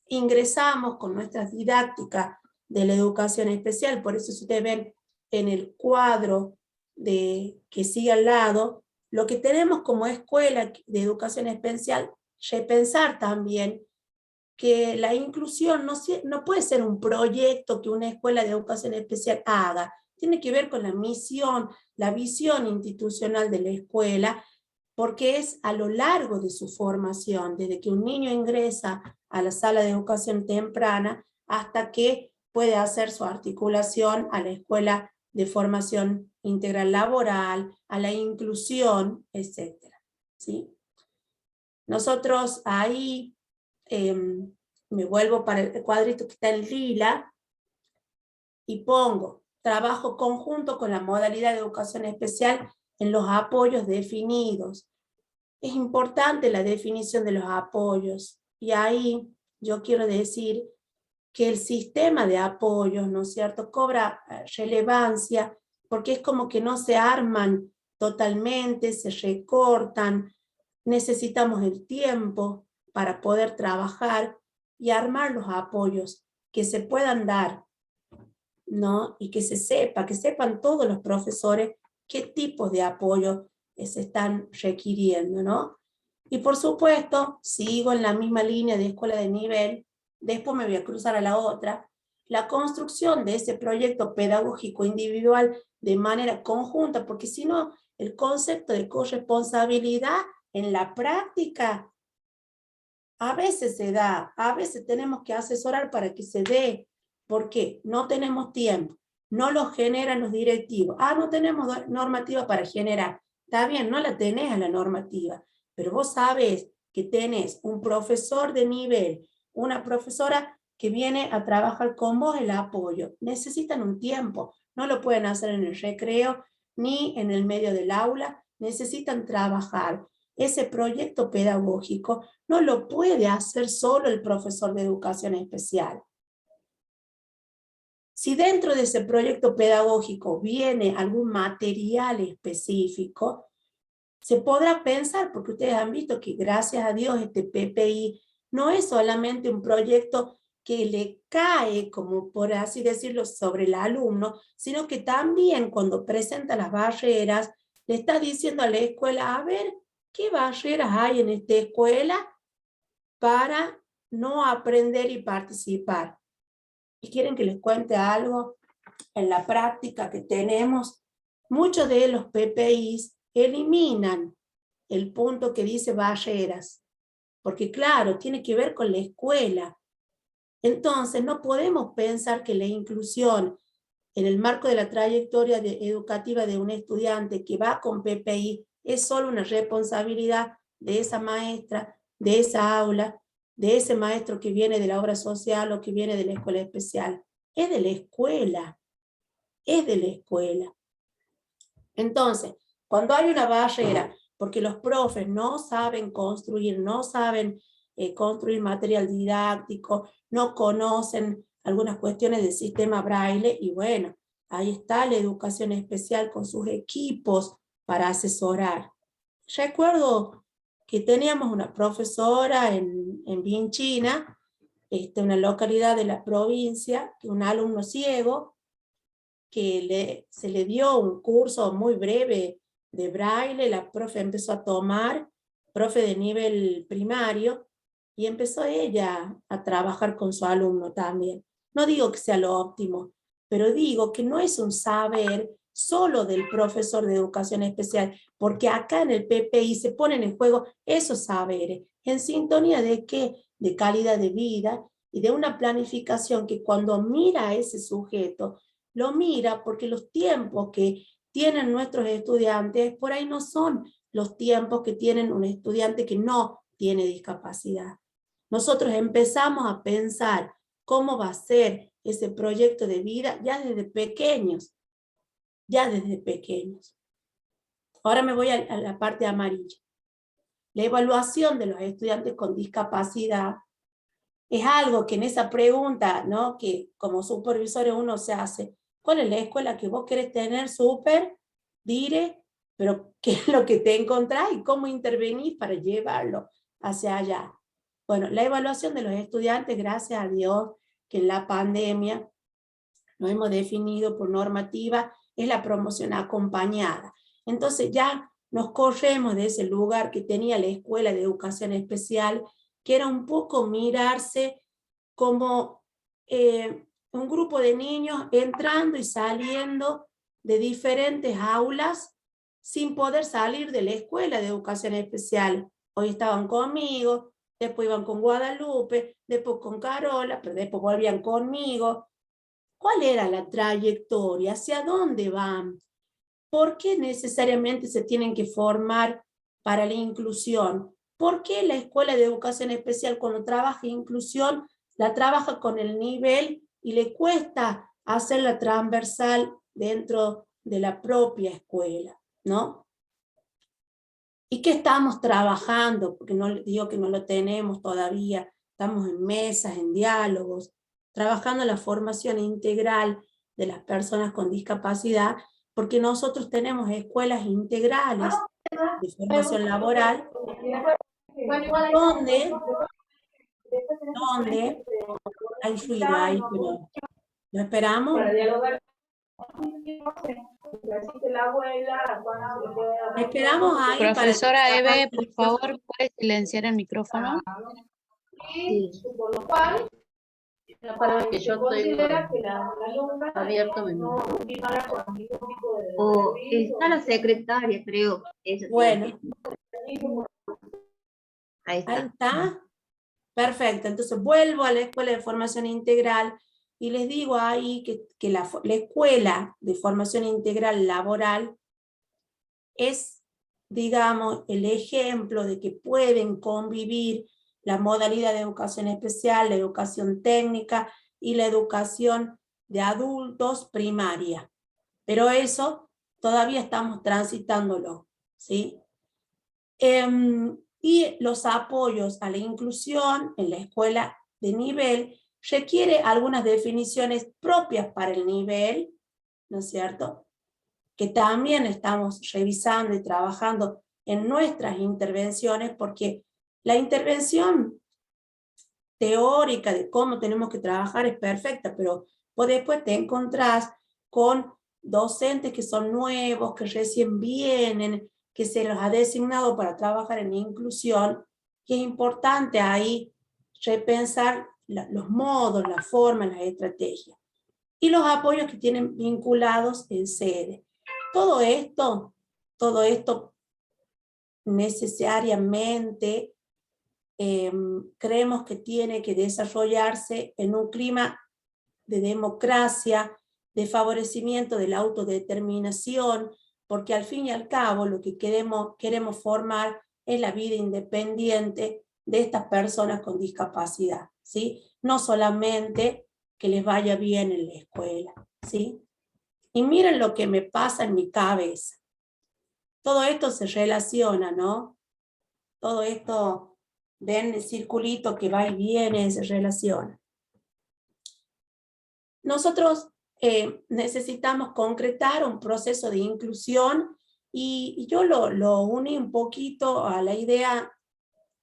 ingresamos con nuestras didácticas de la educación especial. Por eso si ustedes ven en el cuadro que sigue al lado, lo que tenemos como escuela de educación especial, repensar también que la inclusión no puede ser un proyecto que una escuela de educación especial haga, tiene que ver con la misión, la visión institucional de la escuela, porque es a lo largo de su formación, desde que un niño ingresa a la sala de educación temprana hasta que puede hacer su articulación a la escuela de formación integral laboral, a la inclusión, etc. ¿Sí? Nosotros ahí, me vuelvo para el cuadrito que está en lila, y pongo trabajo conjunto con la modalidad de educación especial en los apoyos definidos. Es importante la definición de los apoyos, y ahí yo quiero decir que el sistema de apoyos, ¿no es cierto?, cobra relevancia, porque es como que no se arman totalmente, se recortan, necesitamos el tiempo para poder trabajar y armar los apoyos que se puedan dar, ¿no? Y que sepan todos los profesores qué tipo de apoyo se están requiriendo, ¿no? Y por supuesto, sigo en la misma línea de escuela de nivel, después me voy a cruzar a la otra, la construcción de ese proyecto pedagógico individual de manera conjunta, porque si no, el concepto de corresponsabilidad en la práctica a veces se da, a veces tenemos que asesorar para que se dé, porque no tenemos tiempo, no lo generan los directivos, no tenemos normativa para generar, está bien, no la tenés a la normativa, pero vos sabés que tenés un profesor de nivel, una profesora que viene a trabajar con vos el apoyo, necesitan un tiempo, no lo pueden hacer en el recreo, ni en el medio del aula, necesitan trabajar. Ese proyecto pedagógico no lo puede hacer solo el profesor de educación especial. Si dentro de ese proyecto pedagógico viene algún material específico, se podrá pensar, porque ustedes han visto que gracias a Dios este PPI no es solamente un proyecto que le cae, como por así decirlo, sobre el alumno, sino que también cuando presenta las barreras, le está diciendo a la escuela, a ver, ¿qué barreras hay en esta escuela para no aprender y participar? ¿Y quieren que les cuente algo? En la práctica que tenemos, muchos de los PPIs eliminan el punto que dice barreras, porque claro, tiene que ver con la escuela. Entonces, no podemos pensar que la inclusión en el marco de la trayectoria educativa de un estudiante que va con PPI es solo una responsabilidad de esa maestra, de esa aula, de ese maestro que viene de la obra social o que viene de la escuela especial. Es de la escuela, es de la escuela. Entonces, cuando hay una barrera, porque los profes no saben construir, no saben construir material didáctico, no conocen algunas cuestiones del sistema Braille, y bueno, ahí está la educación especial con sus equipos para asesorar. Recuerdo que teníamos una profesora en Vinchina, una localidad de la provincia, un alumno ciego, que se le dio un curso muy breve de Braille, la profe empezó a tomar, profe de nivel primario, y empezó ella a trabajar con su alumno también. No digo que sea lo óptimo, pero digo que no es un saber solo del profesor de educación especial, porque acá en el PPI se ponen en juego esos saberes, en sintonía de qué, de calidad de vida y de una planificación que cuando mira a ese sujeto, lo mira porque los tiempos que tienen nuestros estudiantes por ahí no son los tiempos que tienen un estudiante que no tiene discapacidad. Nosotros empezamos a pensar cómo va a ser ese proyecto de vida ya desde pequeños, Ahora me voy a la parte amarilla. La evaluación de los estudiantes con discapacidad es algo que en esa pregunta, ¿no?, que como supervisores uno se hace, ¿cuál es la escuela que vos querés tener? Súper, dire, pero ¿qué es lo que te encontrás y cómo intervenís para llevarlo hacia allá? Bueno, la evaluación de los estudiantes, gracias a Dios, que en la pandemia lo hemos definido por normativa, es la promoción acompañada. Entonces ya nos corremos de ese lugar que tenía la Escuela de Educación Especial, que era un poco mirarse como un grupo de niños entrando y saliendo de diferentes aulas sin poder salir de la Escuela de Educación Especial. Hoy estaban conmigo, después iban con Guadalupe, después con Carola, pero después volvían conmigo. ¿Cuál era la trayectoria? ¿Hacia dónde van? ¿Por qué necesariamente se tienen que formar para la inclusión? ¿Por qué la Escuela de Educación Especial, cuando trabaja inclusión, la trabaja con el nivel y le cuesta hacerla transversal dentro de la propia escuela, ¿no? ¿Y qué estamos trabajando? Porque no digo que no lo tenemos todavía, estamos en mesas, en diálogos, trabajando la formación integral de las personas con discapacidad, porque nosotros tenemos escuelas integrales de formación laboral, donde hay ruido ahí, pero ¿lo esperamos? Esperamos ahí.
Profesora Eve, por favor, ¿puede silenciar el micrófono?
Sí. Para que yo estoy abierto.
O está la secretaria, creo.
Bueno.
Ahí está.
Ahí está. Perfecto. Entonces vuelvo a la Escuela de Formación Integral y les digo ahí que la Escuela de Formación Integral Laboral es, digamos, el ejemplo de que pueden convivir la modalidad de educación especial, la educación técnica y la educación de adultos primaria. Pero eso todavía estamos transitándolo, ¿sí? Y los apoyos a la inclusión en la escuela de nivel requiere algunas definiciones propias para el nivel, ¿no es cierto? Que también estamos revisando y trabajando en nuestras intervenciones, porque la intervención teórica de cómo tenemos que trabajar es perfecta, pero vos después te encontrás con docentes que son nuevos, que recién vienen, que se los ha designado para trabajar en inclusión, y es importante ahí repensar los modos, las formas, las estrategias. Y los apoyos que tienen vinculados en sede. Todo esto necesariamente creemos que tiene que desarrollarse en un clima de democracia, de favorecimiento de la autodeterminación, porque al fin y al cabo lo que queremos formar es la vida independiente de estas personas con discapacidad, ¿sí? No solamente que les vaya bien en la escuela, ¿sí? Y miren lo que me pasa en mi cabeza. Todo esto se relaciona, ¿no? Todo esto, ven el circulito que va y viene, se relaciona. Nosotros necesitamos concretar un proceso de inclusión y yo lo uní un poquito a la idea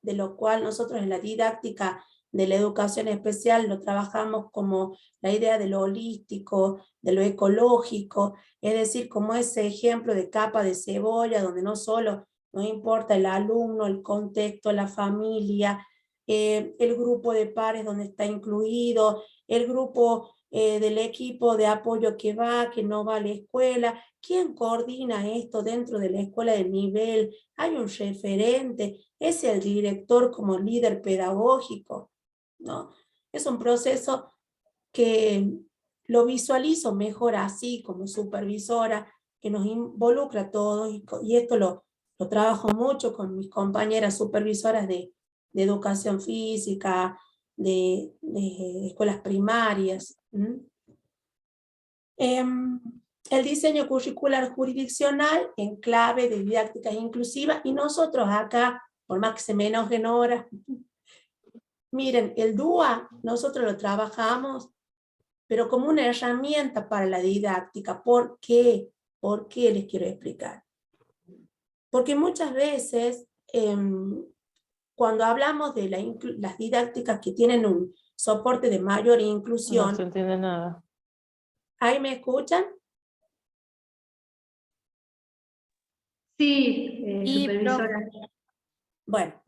de lo cual nosotros en la didáctica de la educación especial lo trabajamos como la idea de lo holístico, de lo ecológico, es decir, como ese ejemplo de capa de cebolla, donde no solo nos importa el alumno, el contexto, la familia, el grupo de pares donde está incluido, el grupo del equipo de apoyo que no va a la escuela, ¿quién coordina esto dentro de la escuela de nivel? Hay un referente, es el director como líder pedagógico, ¿no? Es un proceso que lo visualizo mejor así, como supervisora, que nos involucra a todos, y esto lo trabajo mucho con mis compañeras supervisoras de educación física, de escuelas primarias. El diseño curricular jurisdiccional en clave de didáctica inclusiva, y nosotros acá, por más que se me enojen ahora, miren, el DUA nosotros lo trabajamos, pero como una herramienta para la didáctica. ¿Por qué? ¿Por qué les quiero explicar? Porque muchas veces, cuando hablamos de las didácticas que tienen un soporte de mayor inclusión...
No se entiende nada.
¿Ahí me escuchan?
Sí,
Y,
supervisora.
Bueno,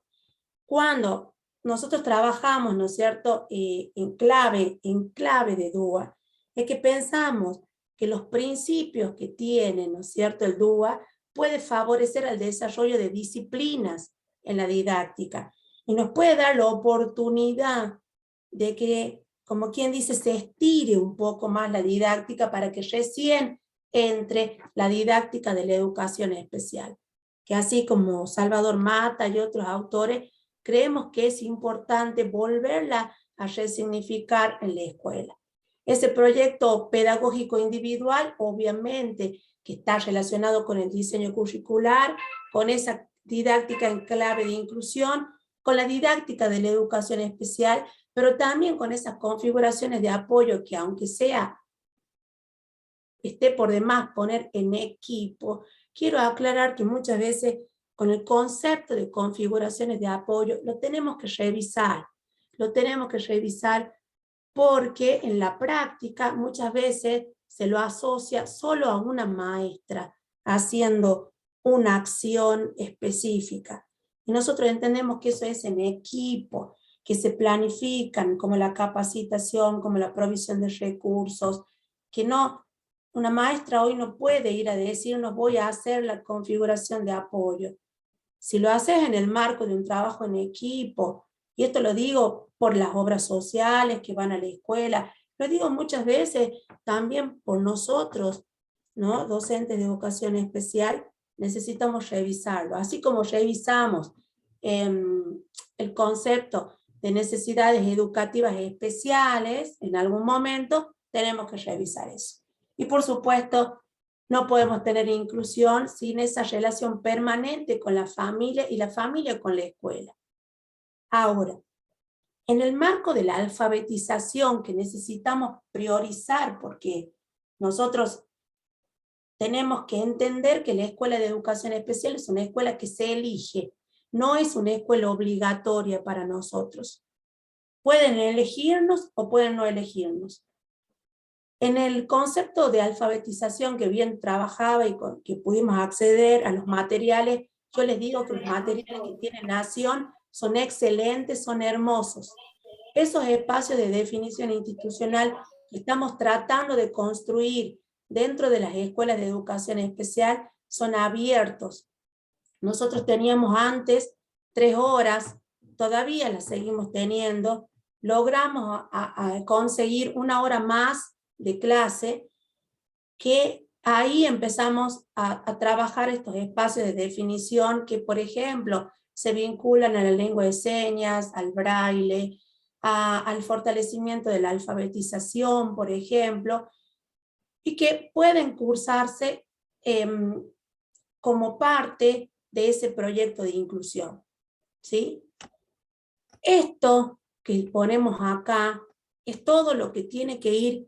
cuando nosotros trabajamos, ¿no es cierto?, en clave de DUA, es que pensamos que los principios que tiene, ¿no es cierto?, el DUA puede favorecer el desarrollo de disciplinas en la didáctica y nos puede dar la oportunidad de que, como quien dice, se estire un poco más la didáctica para que recién entre la didáctica de la educación especial. Que así como Salvador Mata y otros autores, creemos que es importante volverla a resignificar en la escuela. Ese proyecto pedagógico individual, obviamente, que está relacionado con el diseño curricular, con esa didáctica en clave de inclusión, con la didáctica de la educación especial, pero también con esas configuraciones de apoyo que, aunque esté por demás poner en equipo, quiero aclarar que muchas veces con el concepto de configuraciones de apoyo lo tenemos que revisar porque en la práctica muchas veces se lo asocia solo a una maestra haciendo una acción específica. Y nosotros entendemos que eso es en equipo, que se planifican como la capacitación, como la provisión de recursos, que no, una maestra hoy no puede ir a decirnos voy a hacer la configuración de apoyo. Si lo haces en el marco de un trabajo en equipo, y esto lo digo por las obras sociales que van a la escuela, lo digo muchas veces también por nosotros, ¿no?, docentes de educación especial, necesitamos revisarlo. Así como revisamos el concepto de necesidades educativas especiales, en algún momento tenemos que revisar eso. Y por supuesto, no podemos tener inclusión sin esa relación permanente con la familia y la familia con la escuela. Ahora, en el marco de la alfabetización que necesitamos priorizar, porque nosotros tenemos que entender que la escuela de educación especial es una escuela que se elige, no es una escuela obligatoria para nosotros. Pueden elegirnos o pueden no elegirnos. En el concepto de alfabetización que bien trabajaba y con que pudimos acceder a los materiales, yo les digo que los materiales que tiene Nación son excelentes, son hermosos. Esos espacios de definición institucional que estamos tratando de construir dentro de las escuelas de educación especial son abiertos. Nosotros teníamos antes 3 horas, todavía las seguimos teniendo, logramos a conseguir 1 hora más de clase, que ahí empezamos a trabajar estos espacios de definición que, por ejemplo, se vinculan a la lengua de señas, al braille, al fortalecimiento de la alfabetización, por ejemplo, y que pueden cursarse como parte de ese proyecto de inclusión, ¿sí? Esto que ponemos acá es todo lo que tiene que ir.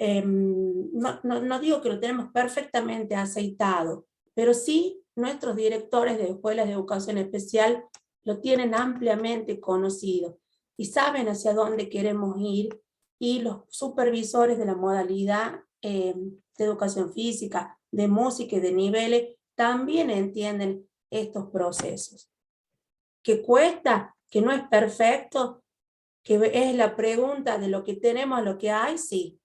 No digo que lo tenemos perfectamente aceitado, pero sí nuestros directores de escuelas de educación especial lo tienen ampliamente conocido y saben hacia dónde queremos ir, y los supervisores de la modalidad de educación física, de música y de niveles también entienden estos procesos. ¿Que cuesta? ¿Que no es perfecto? ¿Que es la pregunta de lo que tenemos a lo que hay? Sí.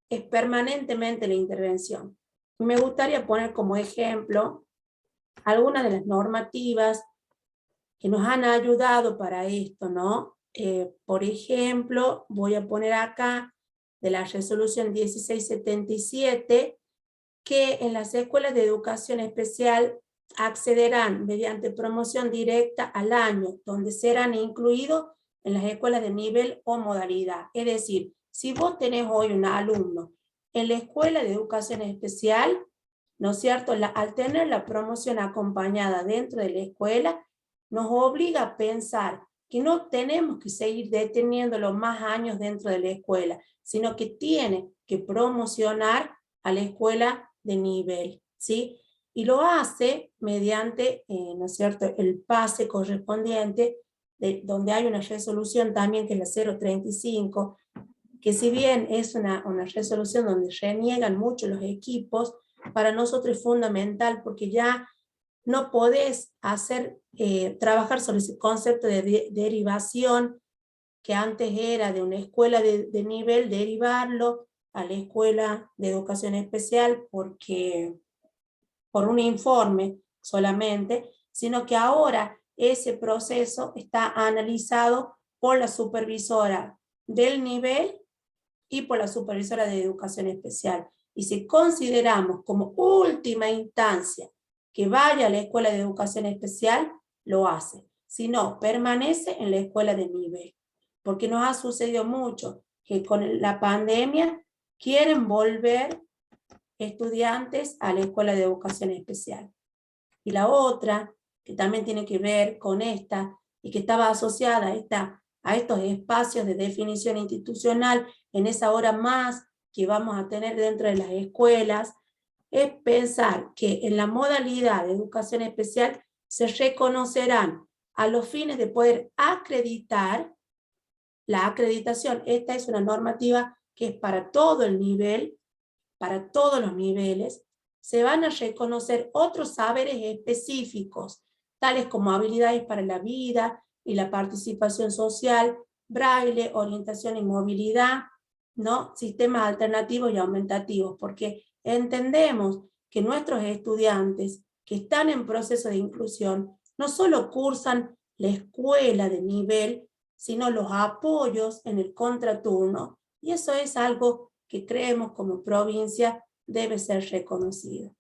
Es permanentemente la intervención. Me gustaría poner como ejemplo algunas de las normativas que nos han ayudado para esto, ¿no? Por ejemplo, voy a poner acá de la resolución 1677, que en las escuelas de educación especial accederán mediante promoción directa al año, donde serán incluidos en las escuelas de nivel o modalidad. Es decir, si vos tenés hoy un alumno en la escuela de educación especial, ¿no es cierto?, al tener la promoción acompañada dentro de la escuela, nos obliga a pensar que no tenemos que seguir deteniéndolo más años dentro de la escuela, sino que tiene que promocionar a la escuela de nivel, ¿sí? Y lo hace mediante, ¿no es cierto?, el pase correspondiente, donde hay una resolución también que es la 035, que si bien es una resolución donde reniegan mucho los equipos, para nosotros es fundamental porque ya no podés trabajar sobre ese concepto de derivación, que antes era de una escuela de nivel, derivarlo a la escuela de educación especial por un informe solamente, sino que ahora ese proceso está analizado por la supervisora del nivel y por la supervisora de educación especial. Y si consideramos como última instancia que vaya a la escuela de educación especial, lo hace. Si no, permanece en la escuela de nivel. Porque nos ha sucedido mucho que con la pandemia quieren volver estudiantes a la escuela de educación especial. Y la otra, que también tiene que ver con esta, y que estaba asociada a estos espacios de definición institucional en esa hora más que vamos a tener dentro de las escuelas, es pensar que en la modalidad de educación especial se reconocerán a los fines de poder acreditar. La acreditación, esta es una normativa que es para todo el nivel, para todos los niveles. Se van a reconocer otros saberes específicos, tales como habilidades para la vida y la participación social, braille, orientación y movilidad, ¿no? Sistemas alternativos y aumentativos, porque entendemos que nuestros estudiantes que están en proceso de inclusión no solo cursan la escuela de nivel, sino los apoyos en el contraturno, y eso es algo que creemos como provincia debe ser reconocido.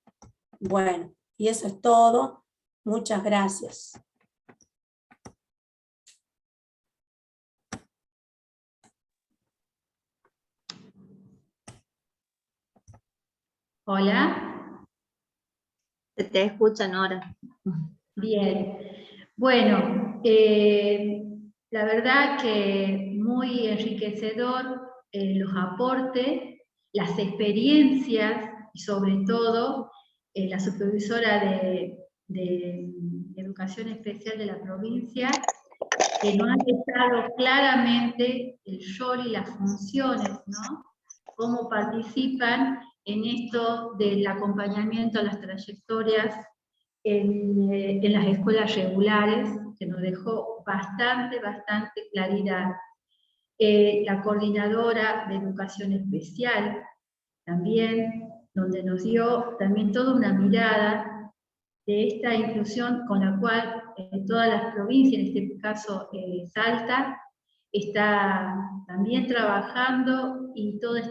Bueno, y eso es todo. Muchas gracias.
Hola.
Se te escucha, Nora.
Bien. Bueno, la verdad que muy enriquecedor los aportes, las experiencias y sobre todo la supervisora de Educación Especial de la provincia, que nos ha dejado claramente el rol y las funciones, ¿no? Cómo participan en esto del acompañamiento a las trayectorias en las escuelas regulares, que nos dejó bastante claridad. La coordinadora de educación especial también, donde nos dio también toda una mirada de esta inclusión con la cual todas las provincias, en este caso Salta, está también trabajando, y todas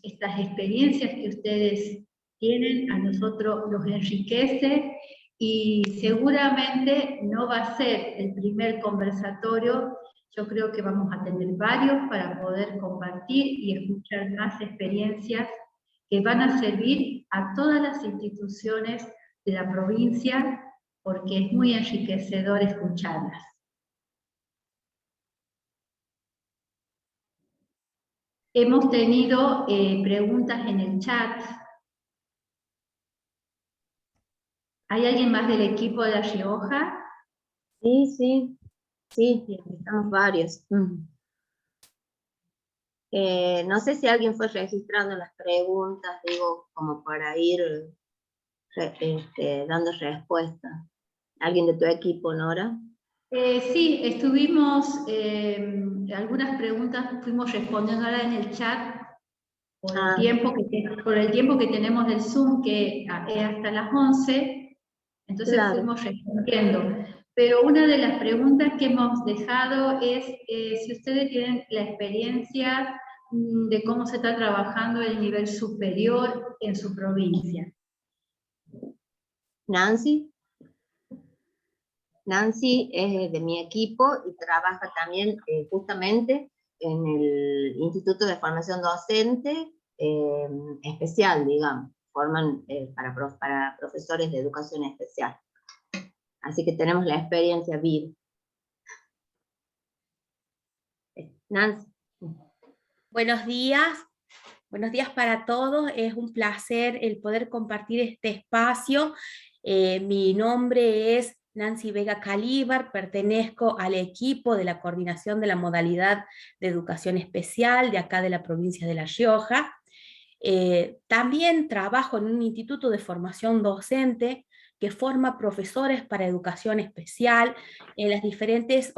estas experiencias que ustedes tienen a nosotros nos enriquece, y seguramente no va a ser el primer conversatorio. Yo creo que vamos a tener varios para poder compartir y escuchar más experiencias que van a servir a todas las instituciones de la provincia, porque es muy enriquecedor escucharlas. Hemos tenido preguntas en el chat. ¿Hay alguien más del equipo de La Rioja?
Sí, estamos varios. No sé si alguien fue registrando las preguntas, digo, como para ir dando respuesta. ¿Alguien de tu equipo, Nora?
Sí, estuvimos, algunas preguntas fuimos respondiendo ahora en el chat, por el tiempo que tenemos del Zoom, que es hasta las 11, entonces claro, fuimos respondiendo. Pero una de las preguntas que hemos dejado es si ustedes tienen la experiencia de cómo se está trabajando el nivel superior en su provincia.
Nancy es de mi equipo y trabaja también justamente en el Instituto de Formación Docente especial, digamos. Forman para profesores de educación especial. Así que tenemos la experiencia viva. Nancy.
Buenos días para todos. Es un placer el poder compartir este espacio. Mi nombre es Nancy Vega Calíbar, pertenezco al equipo de la coordinación de la modalidad de educación especial de acá de la provincia de La Rioja. También trabajo en un instituto de formación docente que forma profesores para educación especial en las diferentes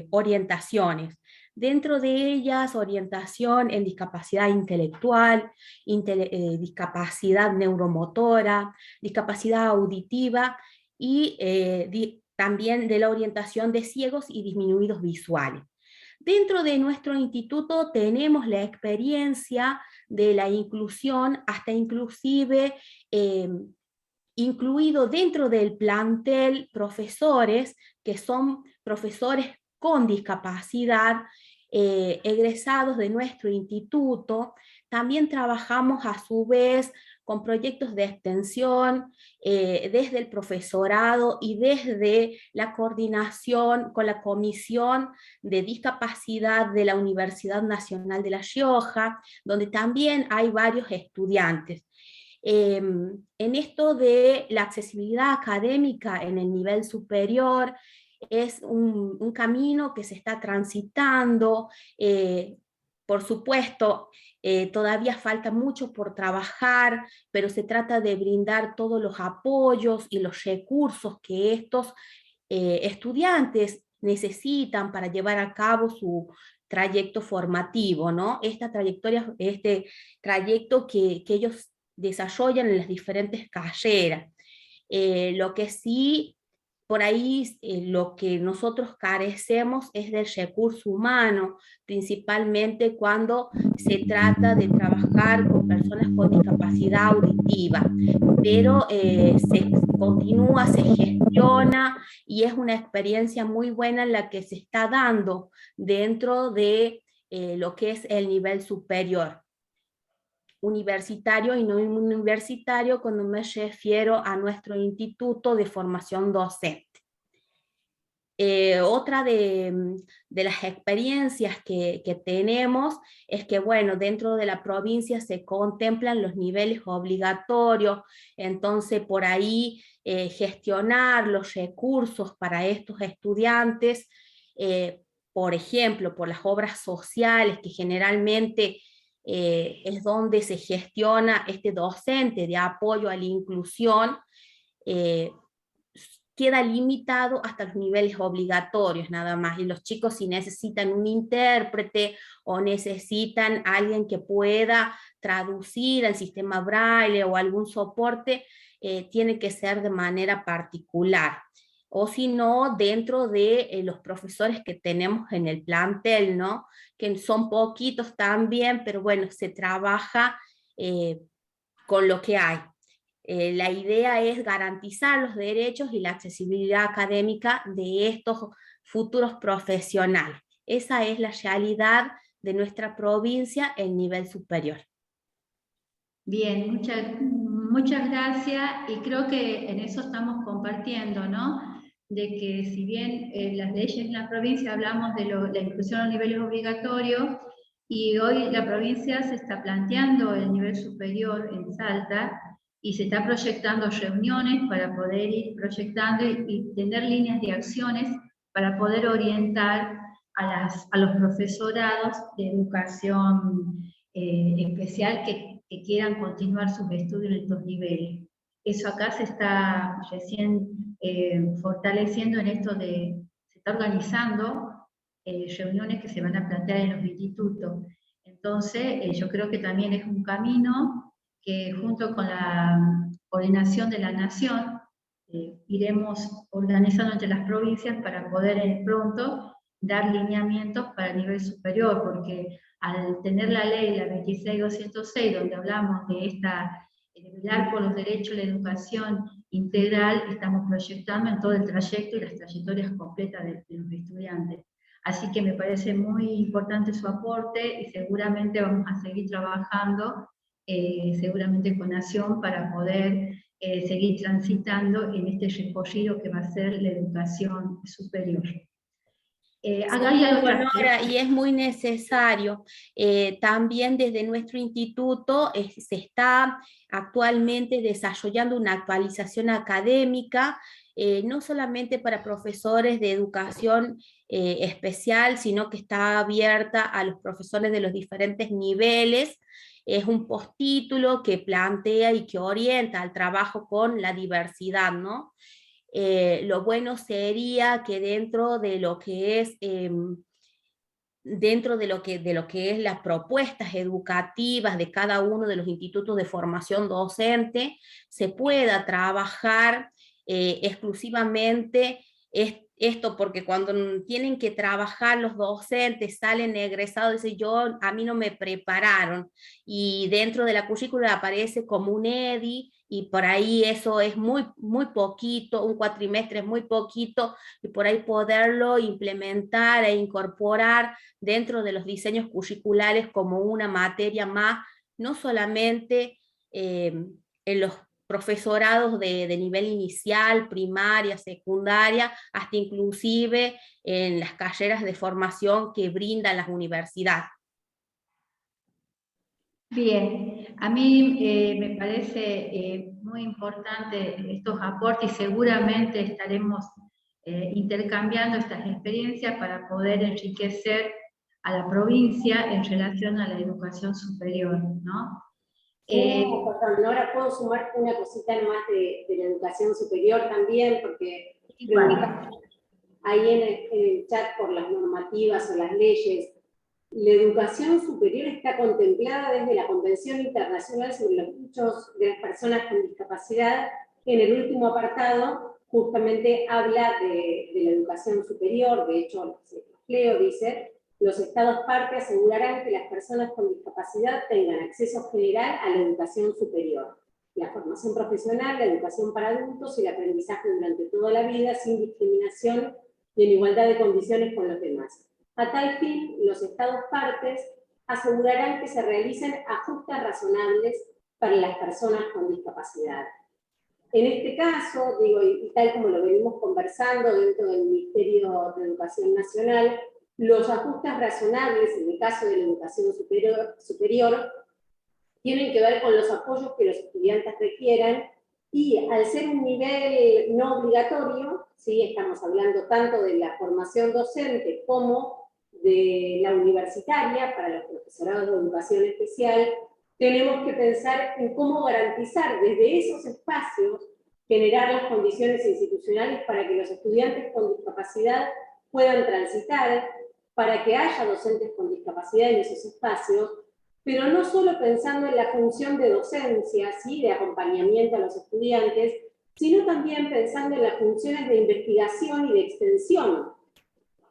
orientaciones. Dentro de ellas, orientación en discapacidad intelectual, discapacidad neuromotora, discapacidad auditiva y también de la orientación de ciegos y disminuidos visuales. Dentro de nuestro instituto tenemos la experiencia de la inclusión, hasta inclusive incluido dentro del plantel profesores que son profesores con discapacidad, egresados de nuestro instituto. También trabajamos a su vez con proyectos de extensión desde el profesorado y desde la coordinación con la Comisión de Discapacidad de la Universidad Nacional de La Rioja, donde también hay varios estudiantes. En esto de la accesibilidad académica en el nivel superior, es un camino que se está transitando. Por supuesto, todavía falta mucho por trabajar, pero se trata de brindar todos los apoyos y los recursos que estos estudiantes necesitan para llevar a cabo su trayecto formativo, ¿no? Esta trayectoria, este trayecto que ellos desarrollan en las diferentes carreras. Lo que sí, por ahí lo que nosotros carecemos es del recurso humano, principalmente cuando se trata de trabajar con personas con discapacidad auditiva, pero se continúa, se gestiona y es una experiencia muy buena la que se está dando dentro de lo que es el nivel superior. Universitario y no universitario cuando me refiero a nuestro instituto de formación docente. Otra de las experiencias que tenemos es que, bueno, dentro de la provincia se contemplan los niveles obligatorios, entonces por ahí gestionar los recursos para estos estudiantes, por ejemplo, por las obras sociales que generalmente es donde se gestiona este docente de apoyo a la inclusión, queda limitado hasta los niveles obligatorios nada más, y los chicos si necesitan un intérprete o necesitan alguien que pueda traducir al sistema braille o algún soporte, tiene que ser de manera particular. O si no, dentro de los profesores que tenemos en el plantel, ¿no? Que son poquitos también, pero bueno, se trabaja con lo que hay. La idea es garantizar los derechos y la accesibilidad académica de estos futuros profesionales. Esa es la realidad de nuestra provincia en nivel superior.
Bien, muchas gracias, y creo que en eso estamos compartiendo, ¿no? De que si bien las leyes en la provincia hablamos de la inclusión a niveles obligatorios, y hoy la provincia se está planteando el nivel superior en Salta, y se está proyectando reuniones para poder ir proyectando y tener líneas de acciones para poder orientar a los profesorados de educación especial que quieran continuar sus estudios en estos niveles. Eso acá se está recién fortaleciendo en esto de, se está organizando reuniones que se van a plantear en los institutos. Entonces, yo creo que también es un camino que junto con la coordinación de la Nación iremos organizando entre las provincias para poder pronto dar lineamientos para el nivel superior, porque al tener la ley, la 26206, donde hablamos de velar por los derechos a la educación integral, estamos proyectando en todo el trayecto y las trayectorias completas de los estudiantes. Así que me parece muy importante su aporte y seguramente vamos a seguir trabajando seguramente con Nación para poder seguir transitando en este recorrido que va a ser la educación superior.
Y es muy necesario. También desde nuestro instituto se está actualmente desarrollando una actualización académica, no solamente para profesores de educación especial, sino que está abierta a los profesores de los diferentes niveles. es un postítulo que plantea y que orienta al trabajo con la diversidad, ¿no? Lo bueno sería que dentro de lo que es las propuestas educativas de cada uno de los institutos de formación docente, se pueda trabajar exclusivamente esto, porque cuando tienen que trabajar los docentes, salen egresados, dicen a mí no me prepararon, y dentro de la currícula aparece como un EDI, y por ahí eso es muy poquito, un cuatrimestre es muy poquito, y por ahí poderlo implementar e incorporar dentro de los diseños curriculares como una materia más, no solamente en los profesorados de nivel inicial, primaria, secundaria, hasta inclusive en las carreras de formación que brindan las universidades.
Bien, a mí me parece muy importante estos aportes y seguramente estaremos intercambiando estas experiencias para poder enriquecer a la provincia en relación a la educación superior, ¿no?
Perdón, ahora puedo sumar una cosita más de la educación superior también, porque ahí en el chat por las normativas o las leyes, la educación superior está contemplada desde la Convención Internacional sobre los Derechos de las Personas con Discapacidad. En el último apartado justamente habla de la educación superior, de hecho, Leo dice: los Estados partes asegurarán que las personas con discapacidad tengan acceso general a la educación superior, la formación profesional, la educación para adultos y el aprendizaje durante toda la vida, sin discriminación y en igualdad de condiciones con los demás. A tal fin, los Estados partes asegurarán que se realicen ajustes razonables para las personas con discapacidad. En este caso, digo, y tal como lo venimos conversando dentro del Ministerio de Educación Nacional, los ajustes razonables, en el caso de la educación superior, tienen que ver con los apoyos que los estudiantes requieran, y al ser un nivel no obligatorio, ¿sí? Estamos hablando tanto de la formación docente como de la universitaria para los profesorados de educación especial, tenemos que pensar en cómo garantizar desde esos espacios, generar las condiciones institucionales para que los estudiantes con discapacidad puedan transitar, para que haya docentes con discapacidad en esos espacios, pero no solo pensando en la función de docencia, ¿sí? De acompañamiento a los estudiantes, sino también pensando en las funciones de investigación y de extensión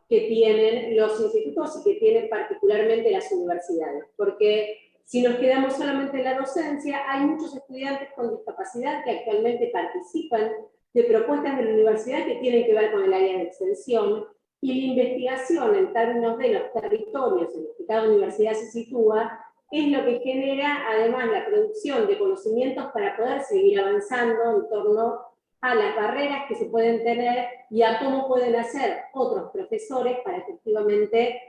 que tienen los institutos y que tienen particularmente las universidades. Porque si nos quedamos solamente en la docencia, hay muchos estudiantes con discapacidad que actualmente participan de propuestas de la universidad que tienen que ver con el área de extensión, y la investigación en términos de los territorios en los que cada universidad se sitúa es lo que genera además la producción de conocimientos para poder seguir avanzando en torno a las barreras que se pueden tener y a cómo pueden hacer otros profesores para efectivamente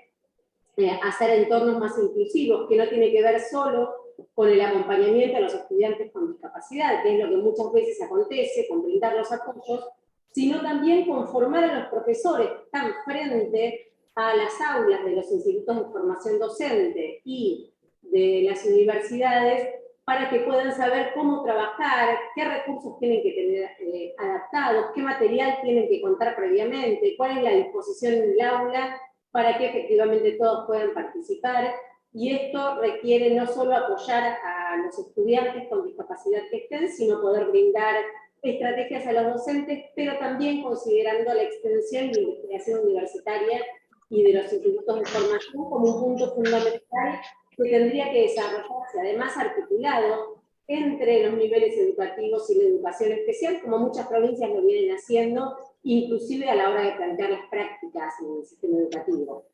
hacer entornos más inclusivos, que no tiene que ver solo con el acompañamiento a los estudiantes con discapacidad, que es lo que muchas veces acontece, con brindar los apoyos, sino también con formar a los profesores que están frente a las aulas de los institutos de formación docente y de las universidades, para que puedan saber cómo trabajar, qué recursos tienen que tener adaptados, qué material tienen que contar previamente, cuál es la disposición en el aula, para que efectivamente todos puedan participar. Y esto requiere no solo apoyar a los estudiantes con discapacidad que estén, sino poder brindar estrategias a los docentes, pero también considerando la extensión y la investigación universitaria y de los institutos de formación como un punto fundamental que tendría que desarrollarse, además articulado entre los niveles educativos y la educación especial, como muchas provincias lo vienen haciendo, inclusive a la hora de plantear las prácticas en el sistema educativo.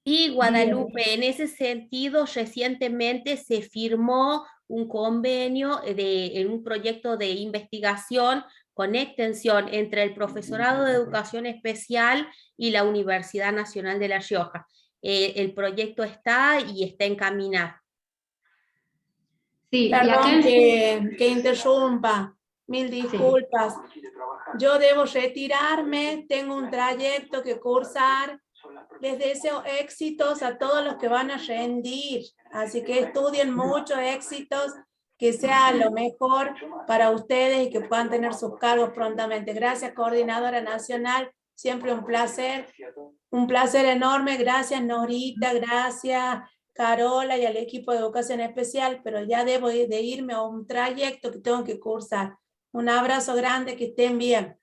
Y Guadalupe, en ese sentido, recientemente se firmó un convenio en un proyecto de investigación con extensión entre el Profesorado de Educación Especial y la Universidad Nacional de La Rioja. El proyecto está y está encaminado.
Sí, perdón que interrumpa, mil disculpas. Sí. Yo debo retirarme, tengo un trayecto que cursar les deseo éxitos a todos los que van a rendir, así que estudien mucho, éxitos, que sea lo mejor para ustedes y que puedan tener sus cargos prontamente. Gracias, Coordinadora Nacional, siempre un placer enorme. Gracias, Norita, gracias, Carola, y al equipo de Educación Especial, pero ya debo de irme a un trayecto que tengo que cursar. Un abrazo grande, que estén bien.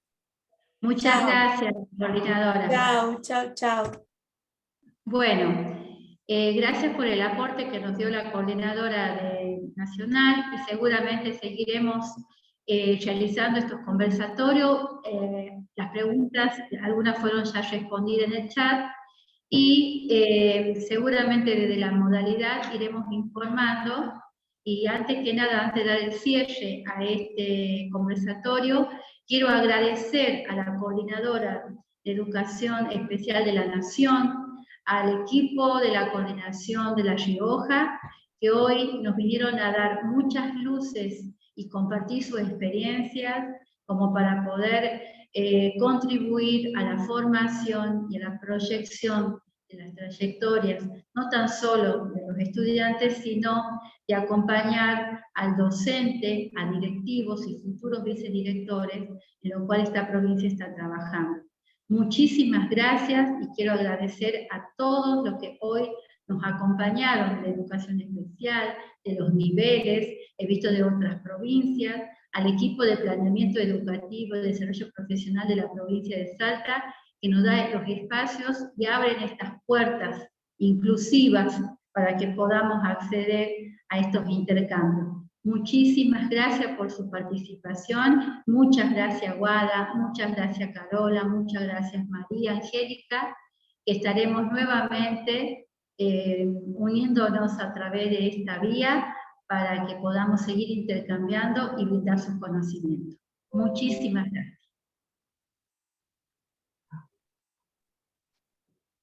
Muchas gracias, coordinadora.
Chao, chao, chao.
Bueno, gracias por el aporte que nos dio la coordinadora nacional, y seguramente seguiremos realizando estos conversatorios. Las preguntas, algunas fueron ya respondidas en el chat, y seguramente desde la modalidad iremos informando. Y antes que nada, antes de dar el cierre a este conversatorio, quiero agradecer a la coordinadora de Educación Especial de la Nación, al equipo de la coordinación de La Rioja, que hoy nos vinieron a dar muchas luces y compartir sus experiencias como para poder contribuir a la formación y a la proyección de las trayectorias, no tan solo de los estudiantes, sino de acompañar al docente, a directivos y futuros vicedirectores, en lo cual esta provincia está trabajando. Muchísimas gracias, y quiero agradecer a todos los que hoy nos acompañaron de Educación Especial, de los niveles, he visto de otras provincias, al equipo de Planeamiento Educativo y Desarrollo Profesional de la provincia de Salta, que nos da los espacios y abren estas puertas inclusivas para que podamos acceder a estos intercambios. Muchísimas gracias por su participación, muchas gracias Guada, muchas gracias Carola, muchas gracias María, Angélica, que estaremos nuevamente uniéndonos a través de esta vía para que podamos seguir intercambiando y brindar sus conocimientos. Muchísimas gracias.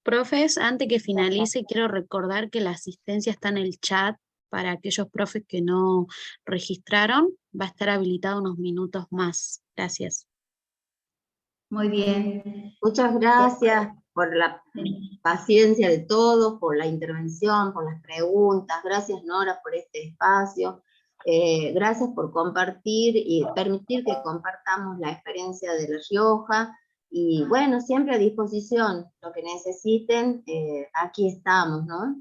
Profes, antes que finalice, quiero recordar que la asistencia está en el chat para aquellos profes que no registraron. Va a estar habilitado unos minutos más. Gracias.
Muy bien.
Muchas gracias por la paciencia de todos, por la intervención, por las preguntas. Gracias, Nora, por este espacio. Gracias por compartir y permitir que compartamos la experiencia de La Rioja. Y bueno, siempre a disposición, lo que necesiten, aquí estamos, ¿no?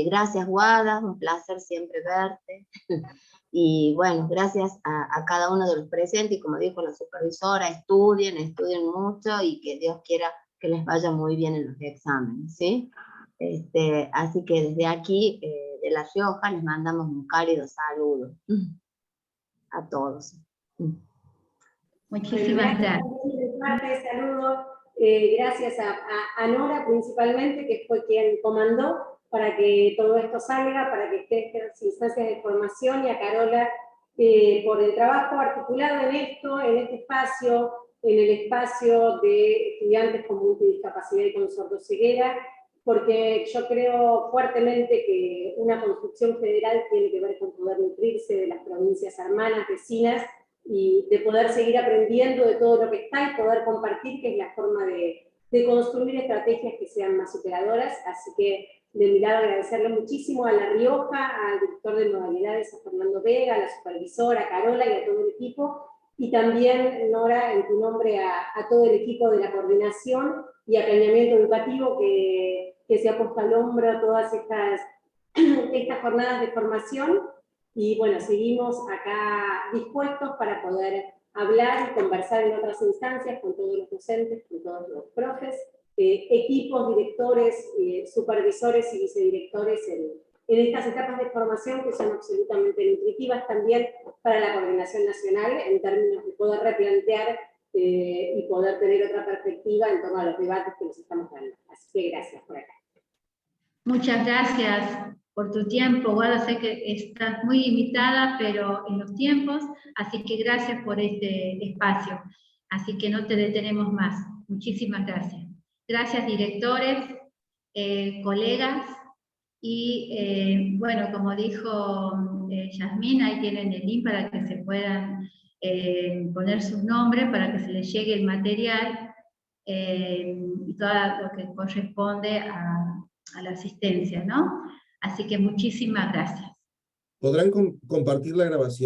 Gracias, Guada, un placer siempre verte. Y bueno, gracias a cada uno de los presentes, y como dijo la supervisora, estudien mucho, y que Dios quiera que les vaya muy bien en los exámenes, ¿sí? Así que desde aquí, de La Rioja, les mandamos un cálido saludo a todos.
Muchísimas gracias.
Saludos, gracias a Nora principalmente, que fue quien comandó para que todo esto salga, para que esté estas instancias de formación, y a Carola por el trabajo articulado en esto, en este espacio, en el espacio de estudiantes con multidiscapacidad y con sordoceguera, porque yo creo fuertemente que una construcción federal tiene que ver con poder nutrirse de las provincias hermanas, vecinas, y de poder seguir aprendiendo de todo lo que está y poder compartir, que es la forma de construir estrategias que sean más superadoras. Así que de mi lado agradecerle muchísimo a La Rioja, al director de modalidades, a Fernando Vega, a la supervisora, a Carola y a todo el equipo, y también, Nora, en tu nombre a todo el equipo de la coordinación y a Planeamiento Educativo que se ha puesto al hombro todas estas jornadas de formación. Y bueno, seguimos acá dispuestos para poder hablar y conversar en otras instancias con todos los docentes, con todos los profes, equipos, directores, supervisores y vicedirectores en estas etapas de formación, que son absolutamente nutritivas también para la coordinación nacional, en términos de poder replantear y poder tener otra perspectiva en torno a los debates que nos estamos dando. Así que gracias por acá.
Muchas gracias por tu tiempo, Guada. Sé que estás muy limitada, pero en los tiempos, así que gracias por este espacio. Así que no te detenemos más. Muchísimas gracias. Gracias, directores, colegas, y bueno, como dijo Yasmín, ahí tienen el link para que se puedan poner sus nombres, para que se les llegue el material. y todo lo que corresponde a la asistencia, ¿no? Así que muchísimas gracias.
¿Podrán compartir la grabación?